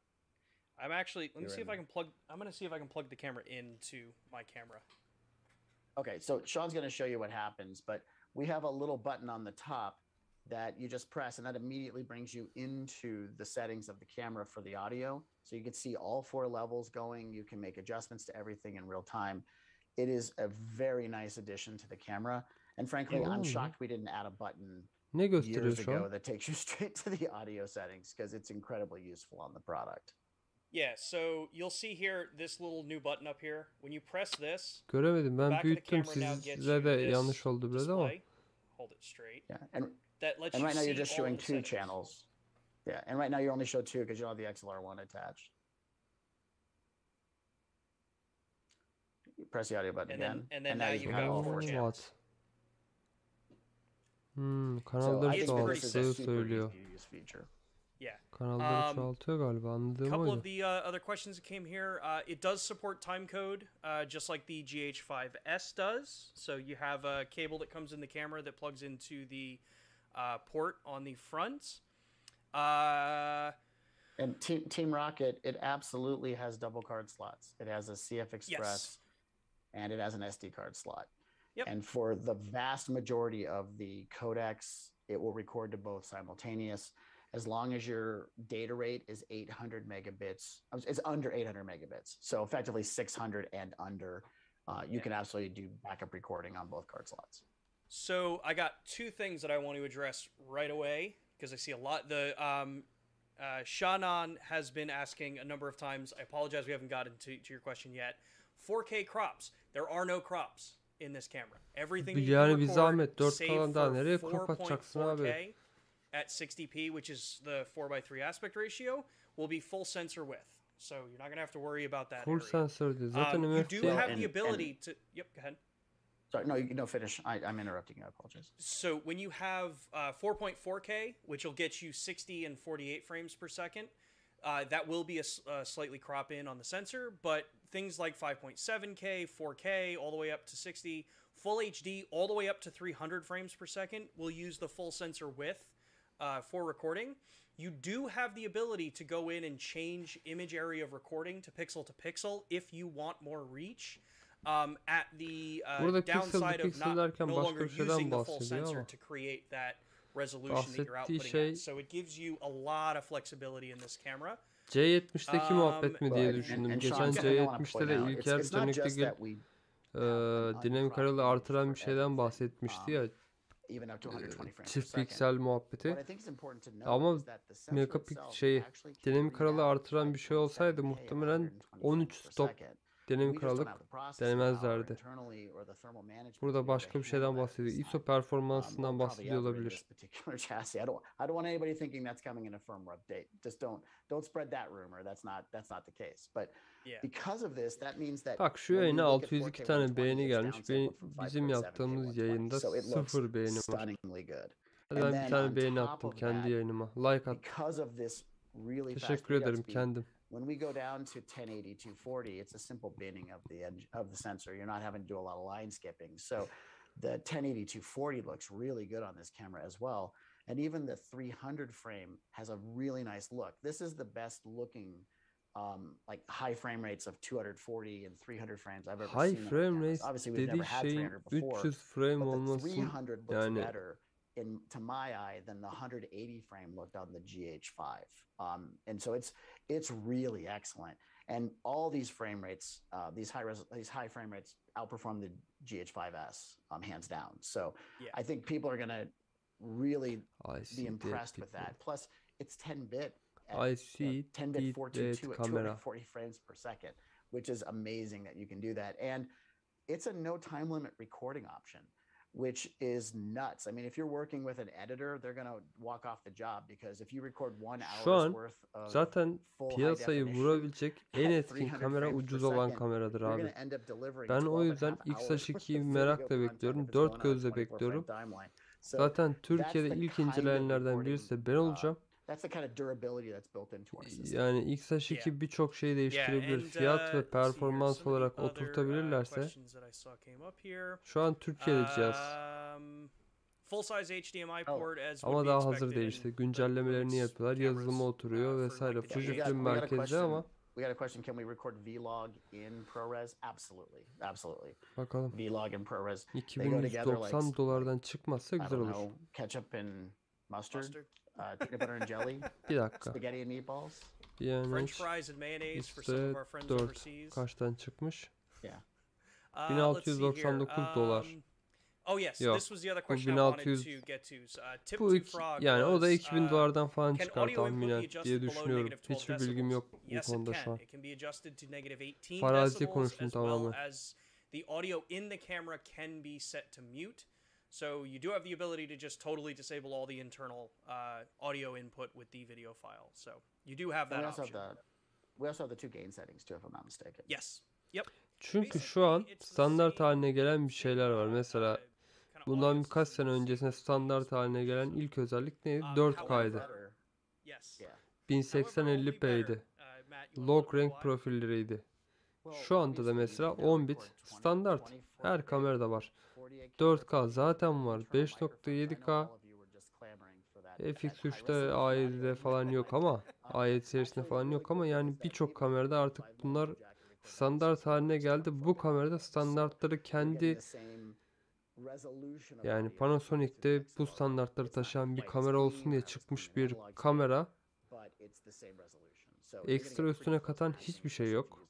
I'm actually. Let me You're see if in. I can plug. I'm gonna see if I can plug the camera into my camera. Okay, so Sean's going to show you what happens, but we have a little button on the top that you just press, and that immediately brings you into the settings of the camera for the audio. So you can see all 4 levels going. You can make adjustments to everything in real time. It is a very nice addition to the camera. And frankly, I'm shocked we didn't add a button Ne gösteriyor years şu ago an? that takes you straight to the audio settings because it's incredibly useful on the product. Yeah, so you'll see here this little new button up here. When you press this, Göremedim. Ben back of the büyüttüm. camera now gets Size you de this yanlış oldu biraz ama. display. Hold it straight. Yeah, That lets and you right now see you're just all showing the 2 settings. channels. Yeah, and right now you only show 2 because you don't have the XLR1 attached. You press the audio button And again. then now you've got have all 4 4 channels. What? So Kanalları I think this is çoğalttığı a super söylüyor. easy to use feature. Yeah. Kanalları çoğaltıyor galiba. A Anladığım couple oydu. of the other questions that came here. It does support timecode, just like the Gh6 does. So you have a cable that comes in the camera that plugs into the port on the front. And Team Rocket, it absolutely has double card slots. It has a CF Express and it has an SD card slot. Yep. And for the vast majority of the codecs, it will record to both simultaneous. As long as your data rate is 800 megabits, it's under 800 megabits. So effectively 600 and under, you can absolutely do backup recording on both card slots. So I got 2 things that I want to address right away because I see a lot. The Shannon has been asking a number of times. I apologize, we haven't gotten to your question yet. 4K crops. There are no crops in this camera. Everything you Yani can bir record, zahmet 4 save falan daha for nereye crop atacaksın abi? 4.4K at 60p, which is the 4:3 aspect ratio, will be full sensor width. So you're not going to have to worry about that Full area. sensörde. Zaten You MFT. do have the ability to... Yep, go ahead. Sorry, no, finish. I'm interrupting you. I apologize. So when you have 4.4K, which will get you 60 and 48 frames per second, that will be a slightly crop in on the sensor, but things like 5.7K, 4K, all the way up to 60, full HD, all the way up to 300 frames per second, will use the full sensor width for recording. You do have the ability to go in and change image area of recording to pixel if you want more reach. At the downside of not no longer using the full sensor to create that resolution that you're outputting at. So it gives you a lot of flexibility in this camera. C70'deki muhabbet mi diye düşündüm. Geçen C70'te de İlker Dönük'te dinamik aralığı artıran bir şeyden bahsetmişti ya. even up to 120 frames per çift second. piksel muhabbeti. What I think is important to note Ama is that the sensor itself şeyi actually can dinamik read aralığı out artıran bir şey olsaydı 5.7K muhtemelen 120 13 frames per stop second. dinamik We just don't aralık have the processing denemezlerdi. power internally or the thermal management to Burada be able başka to bir şeyden handle that at bahsediyor. this ISO time. performansından Or probably bahsediyor ever in olabilir. this particular chassis. I don't want anybody thinking that's coming in a firmware update. Just don't spread that rumor. That's not the case. But because of this, that means that Bak şu when yayına you look at 602 4K tane 120, beğeni it's gelmiş. downsampled from Bizim 5.7K yaptığımız 120. yayında So it looks 0 beğeni var. stunningly good. Hadi And ben bir then tane on beğeni top attım of kendi that, yayınıma. Like attım. because of this really fast Teşekkür readout ederim speed, kendim. when we go down to 1080 240, it's a simple binning of the sensor. You're not having to do a lot of line skipping. So the 1080 240 looks really good on this camera as well. And even the 300 frame has a really nice look. This is the best looking like high frame rates of 240 and 300 frames I've ever High seen. frame rates Obviously we've dediği never had şeyin 300 before, 300 frame but the olması 300 looks yani better to my eye than the 180 frame looked on the GH5. And so it's really excellent. And all these frame rates, these high frame rates outperform the GH5S hands down. So I think people are going to really be impressed with that. Plus, it's 10-bit. 10-bit 422 at 240 frames per second, which is amazing that you can do that. And it's a no time limit recording option, which is nuts. I mean, if you're working with an editor, they're going to walk off the job because if you record 1 şu hour's an worth of zaten full high piyasayı definition vurabilecek en at etkin 300 kamera frames per ucuz olan second, kameradır you're abi. going to end up delivering Ben o 12 and a yüzden half hours worth X32'yi of merakla video content bekliyorum. if it's Dört going on a gözle 24 frame bekliyorum. timeline. So Zaten that's Türkiye'de the ilk kind of inceleyenlerden recording, birisi de ben olacağım. that's the kind of durability that's built into our system. Yani X32 birçok şeyi değiştirebilir. Fiyat ve performans olarak oturtabilirlerse. Şu an Türkiye'de cihaz. Full-size HDMI port as Ama would be daha hazır expected değil in işte. Güncellemelerini yapıyorlar. Yazılımı oturuyor vesaire. Fujifilm merkezde ama. We got a question. Can we record vlog in ProRes? Absolutely. Absolutely. Bakalım. Vlog in ProRes. 2190 dolardan çıkmazsa güzel olur. Ketchup and mustard. Peanut butter and jelly. Bir dakika. Spaghetti and meatballs. French fries and mayonnaise for some of our friends overseas. Kaçtan çıkmış? Yeah. 1699 dolar. Oh yes, Yok, this was the other bu question I wanted to get to. Bu yani o da 2000 dolardan falan çıkar tahminen diye düşünüyorum. Hiçbir bilgim yok bu konuda şu an. Farazi konuştum tamamen. The audio in the camera can be set to mute. So you do have the ability to just totally disable all the internal audio input with the video file. So you do have that option. We also have the 2 gain settings too, if I'm not mistaken. Yes. Yep. Çünkü şu an standart haline gelen bir şeyler var. Mesela bundan birkaç sene öncesinde standart haline gelen ilk özellik neydi? 4K'ydı. 1080-50p'ydi. Log rank profilleriydi. Şu anda da mesela 10 bit standart. Her kamerada var. 4K zaten var. 5.7K FX3'te A7'de falan yok ama A7 serisinde falan yok ama yani birçok kamerada artık bunlar standart haline geldi. Bu kamerada standartları kendi yani Panasonic'te bu standartları taşıyan bir kamera olsun diye çıkmış bir kamera. Ekstra üstüne katan hiçbir şey yok.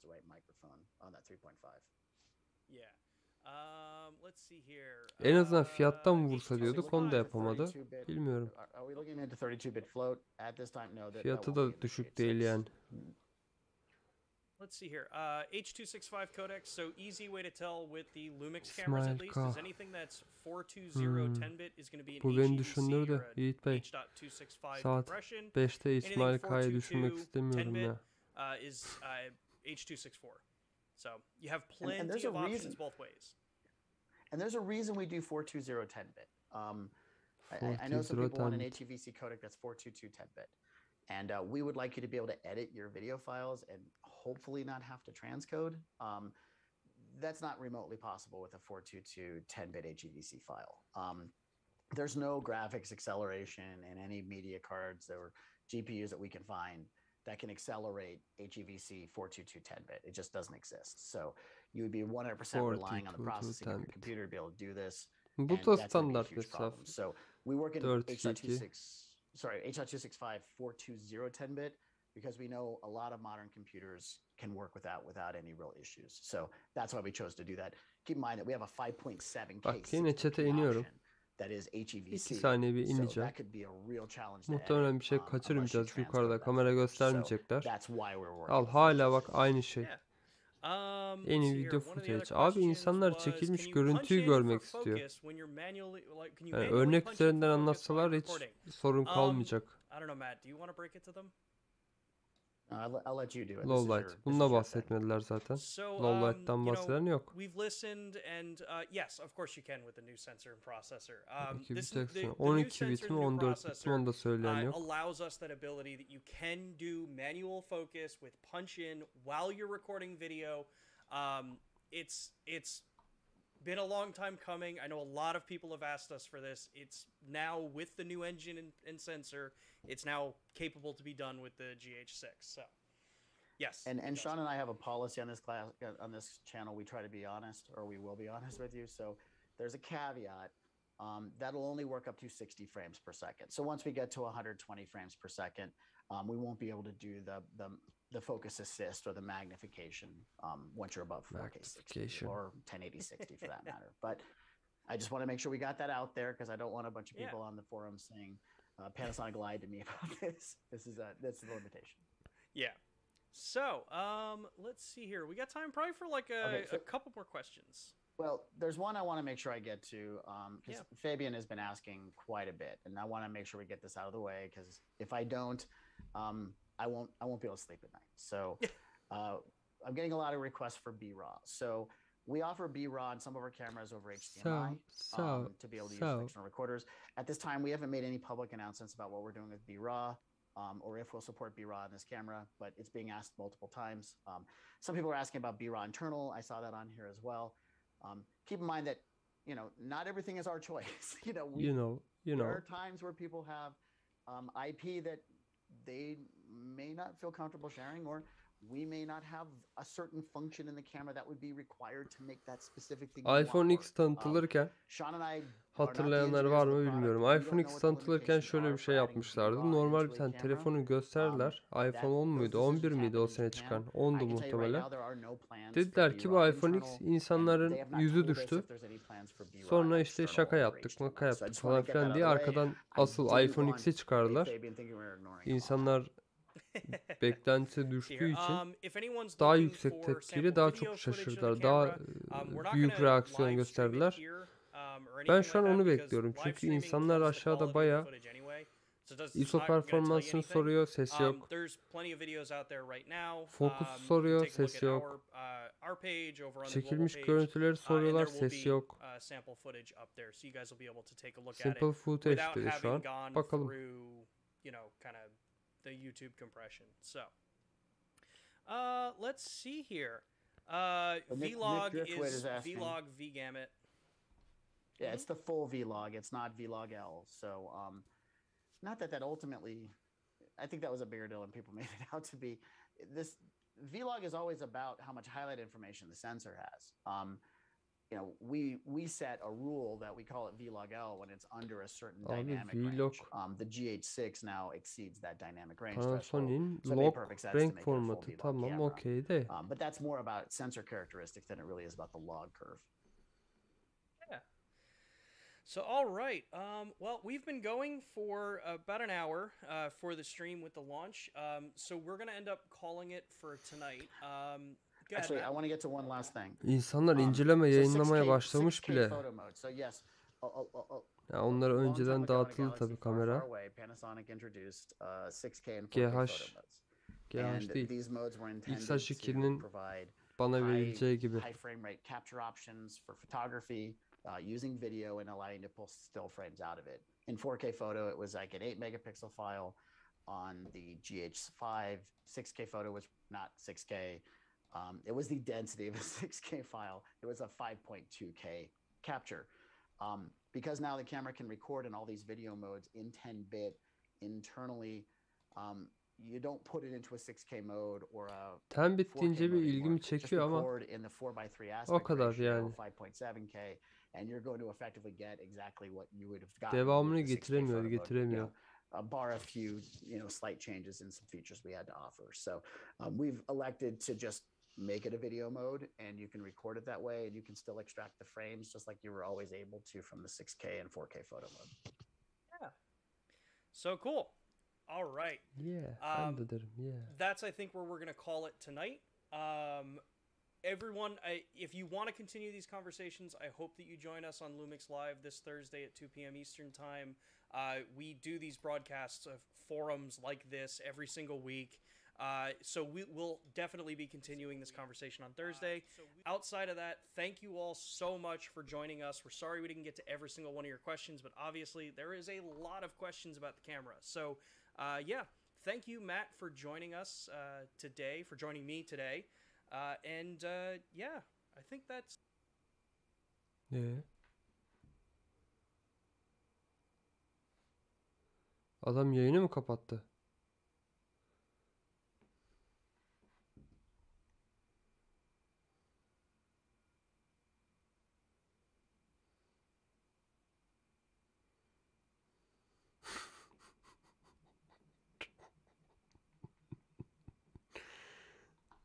En azından fiyattan mı vursa diyorduk, onu da yapamadı. Bilmiyorum. Fiyatı da düşük değil yani. Let's see here. H.265 codec. So easy way to tell with the Lumix cameras at least is anything that's 420 10-bit is going to be an Bu beni düşündürdü Yiğit Bey. Saat 5'te İsmail K'yı düşünmek istemiyorum ya. Is H.264. So you have plenty of options both ways. And there's a reason we do 420 10-bit. I know some people want an HEVC codec that's 422 10-bit. And we would like you to be able to edit your video files and hopefully not have to transcode. That's not remotely possible with a 422 10-bit HEVC file. There's no graphics acceleration in any media cards or GPUs that we can find that can accelerate HEVC 422 10-bit. It just doesn't exist. So you would be 100% relying on the processing of your computer to be able to do this. Bu da standart mesela. So we work in H.265 420 10-bit because we know a lot of modern computers can work without any real issues. So that's why we chose to do that. Keep in mind that we have a 5.7K Bak yine chat'e iniyorum. that is 2 HEVC. saniye bir So ineceğim. that could be a real challenge to Muhtemelen bir şey edit, unless you kaçırmayacağız. transport Yukarıda that kamera footage. So göstermeyecekler. that's why we're working Al with hala bak aynı şey. Yeah. En Let's iyi see video here. One of the other footage. Abi questions insanlar was, çekilmiş can you punch görüntüyü in görmek for istiyor. focus when you're manually, like, can you Yani manually örnek punch in üzerinden for focus anlatsalar while hiç recording? sorun kalmayacak. I don't know, Matt. Do you want to break it to them? I'll let you do it. This is Lowlight. your- this Bununla is your thing. bahsetmediler zaten. So, Lowlight'tan you know, bahseden yok. we've listened, and yes, of course you can with the new sensor and processor. This the the new 12 sensor bit and mi new 14 bit mi processor onu da söyleyen yok. allows us that ability that you can do manual focus with punch in while you're recording video. It's been a long time coming. I know a lot of people have asked us for this. It's now with the new engine and sensor, it's now capable to be done with the Gh6. So, yes. And Sean and I have a policy on this class on this channel. We try to be honest, or we will be honest with you. So there's a caveat that'll only work up to 60 frames per second. So once we get to 120 frames per second, we won't be able to do the focus assist or the magnification once you're above 4K 60 or 1080 60 for that matter. But I just want to make sure we got that out there, because I don't want a bunch of people on the forum saying Panasonic lied to me about this. That's the limitation. Yeah. So, let's see here. We got time probably for like a couple more questions. Well, there's one I want to make sure I get to, because Fabian has been asking quite a bit, and I want to make sure we get this out of the way, because if I don't, I won't be able to sleep at night. So I'm getting a lot of requests for B-RAW. So we offer B-RAW on some of our cameras over HDMI to be able to use external recorders. At this time, we haven't made any public announcements about what we're doing with B-RAW, or if we'll support B-RAW on this camera, but it's being asked multiple times. Some people are asking about B-RAW internal. I saw that on here as well. Keep in mind that, not everything is our choice. There are times where people have IP that they may not feel comfortable sharing, or we may not have a certain function in the camera that would be required to make that specific thing. iPhone X tanıtılırken hatırlayanlar var mı bilmiyorum. iPhone X tanıtılırken şöyle bir şey yapmışlardı. Normal bir tane telefonu gösterdiler. iPhone 10 muydu? 11 miydi o sene çıkan? 10'du muhtemelen. Dediler ki bu iPhone X insanların yüzü düştü. Sonra işte şaka yaptık, maka yaptık falan filan diye arkadan asıl iPhone X'i çıkardılar. İnsanlar beklentisi düştüğü için daha yüksek tepkiyle daha çok şaşırdılar. Daha büyük reaksiyon gösterdiler. Ben şu an onu bekliyorum. Çünkü insanlar aşağıda bayağı ISO performansını soruyor, ses yok. Fokus soruyor, ses yok. Çekilmiş görüntüleri soruyorlar, ses yok. Simple footage dedi şu an. Bakalım. The YouTube compression. So, let's see here. Vlog is Vlog V-Gamut. Yeah, it's the full Vlog. It's not Vlog L. So, not that ultimately, I think that was a bigger deal than people made it out to be. This Vlog is always about how much highlight information the sensor has. We set a rule that we call it Vlog L when it's under a certain dynamic range. The Gh6 now exceeds that dynamic range threshold. So log renk formatı tamam okey de. But that's more about sensor characteristics than it really is about the log curve. Yeah. So all right. Well, we've been going for about an hour for the stream with the launch. So we're going to end up calling it for tonight. Actually, I want to get to one last thing. İnsanlar inceleme yayınlamaya başlamış bile. Ya onlar önceden dağıtıldı tabii kamera. Gh değil. X2'nin bana verileceği gibi. High frame rate capture options for photography, using video and allowing to pull still frames out of it. In 4K photo, it was like an 8 megapixel file. On the Gh5, 6K photo was not 6K. It was the density of a 6K file. It was a 5.2K capture. Because now the camera can record in all these video modes in 10-bit internally, you don't put it into a 6K mode or a 10-bit deyince bir ilgimi çekiyor ama o kadar yani. 5.7K, and you're going to effectively get exactly what you would have gotten. Devamını getiremiyor. Bar a few, slight changes in some features we had to offer. So we've elected to just make it a video mode, and you can record it that way, and you can still extract the frames just like you were always able to from the 6K and 4K photo mode. Yeah. So cool. All right. Yeah, ben de derim. Yeah. That's, I think, where we're going to call it tonight. Everyone, if you want to continue these conversations, I hope that you join us on Lumix Live this Thursday at 2 p.m. Eastern Time. We do these broadcasts of forums like this every single week. So we will definitely be continuing this conversation on Thursday. Outside of that, thank you all so much for joining us. We're sorry we didn't get to every single one of your questions, but obviously there is a lot of questions about the camera. So, yeah, thank you, Matt, for joining us today, for joining me today. Yeah, I think that's... Adam yayını mı kapattı?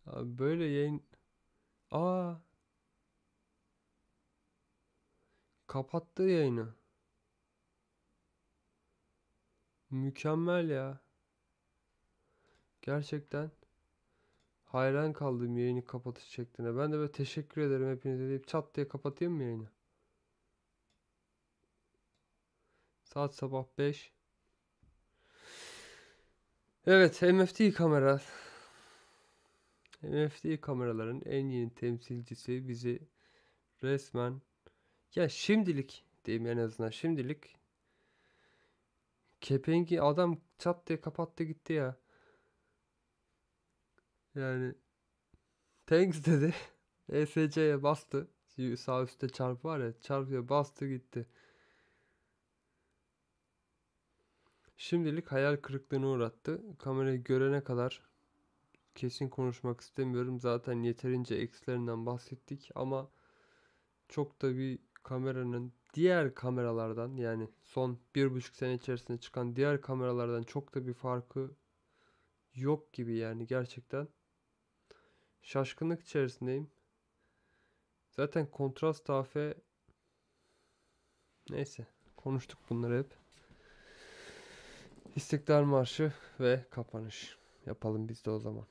Abi böyle yayın... Kapattı yayını. Mükemmel ya. Gerçekten hayran kaldım yayını kapatış şekline. Ben de böyle teşekkür ederim hepinize deyip çat diye kapatayım mı yayını? Saat sabah 5. Evet, MFD kamera. MFD kameraların en yeni temsilcisi bizi resmen, ya şimdilik diyeyim, en azından şimdilik kepengi adam çat diye kapattı gitti ya. Yani thanks dedi. ESC'ye bastı. Sağ üstte çarpı var ya, çarpıya bastı gitti. Şimdilik hayal kırıklığına uğrattı. Kamerayı görene kadar kesin konuşmak istemiyorum. Zaten yeterince eksilerinden bahsettik ama çok da bir kameranın diğer kameralardan, yani son 1,5 sene içerisinde çıkan diğer kameralardan çok da bir farkı yok gibi, yani gerçekten şaşkınlık içerisindeyim. Zaten kontrast AF, neyse konuştuk bunları hep. İstiklal Marşı ve kapanış yapalım biz de o zaman.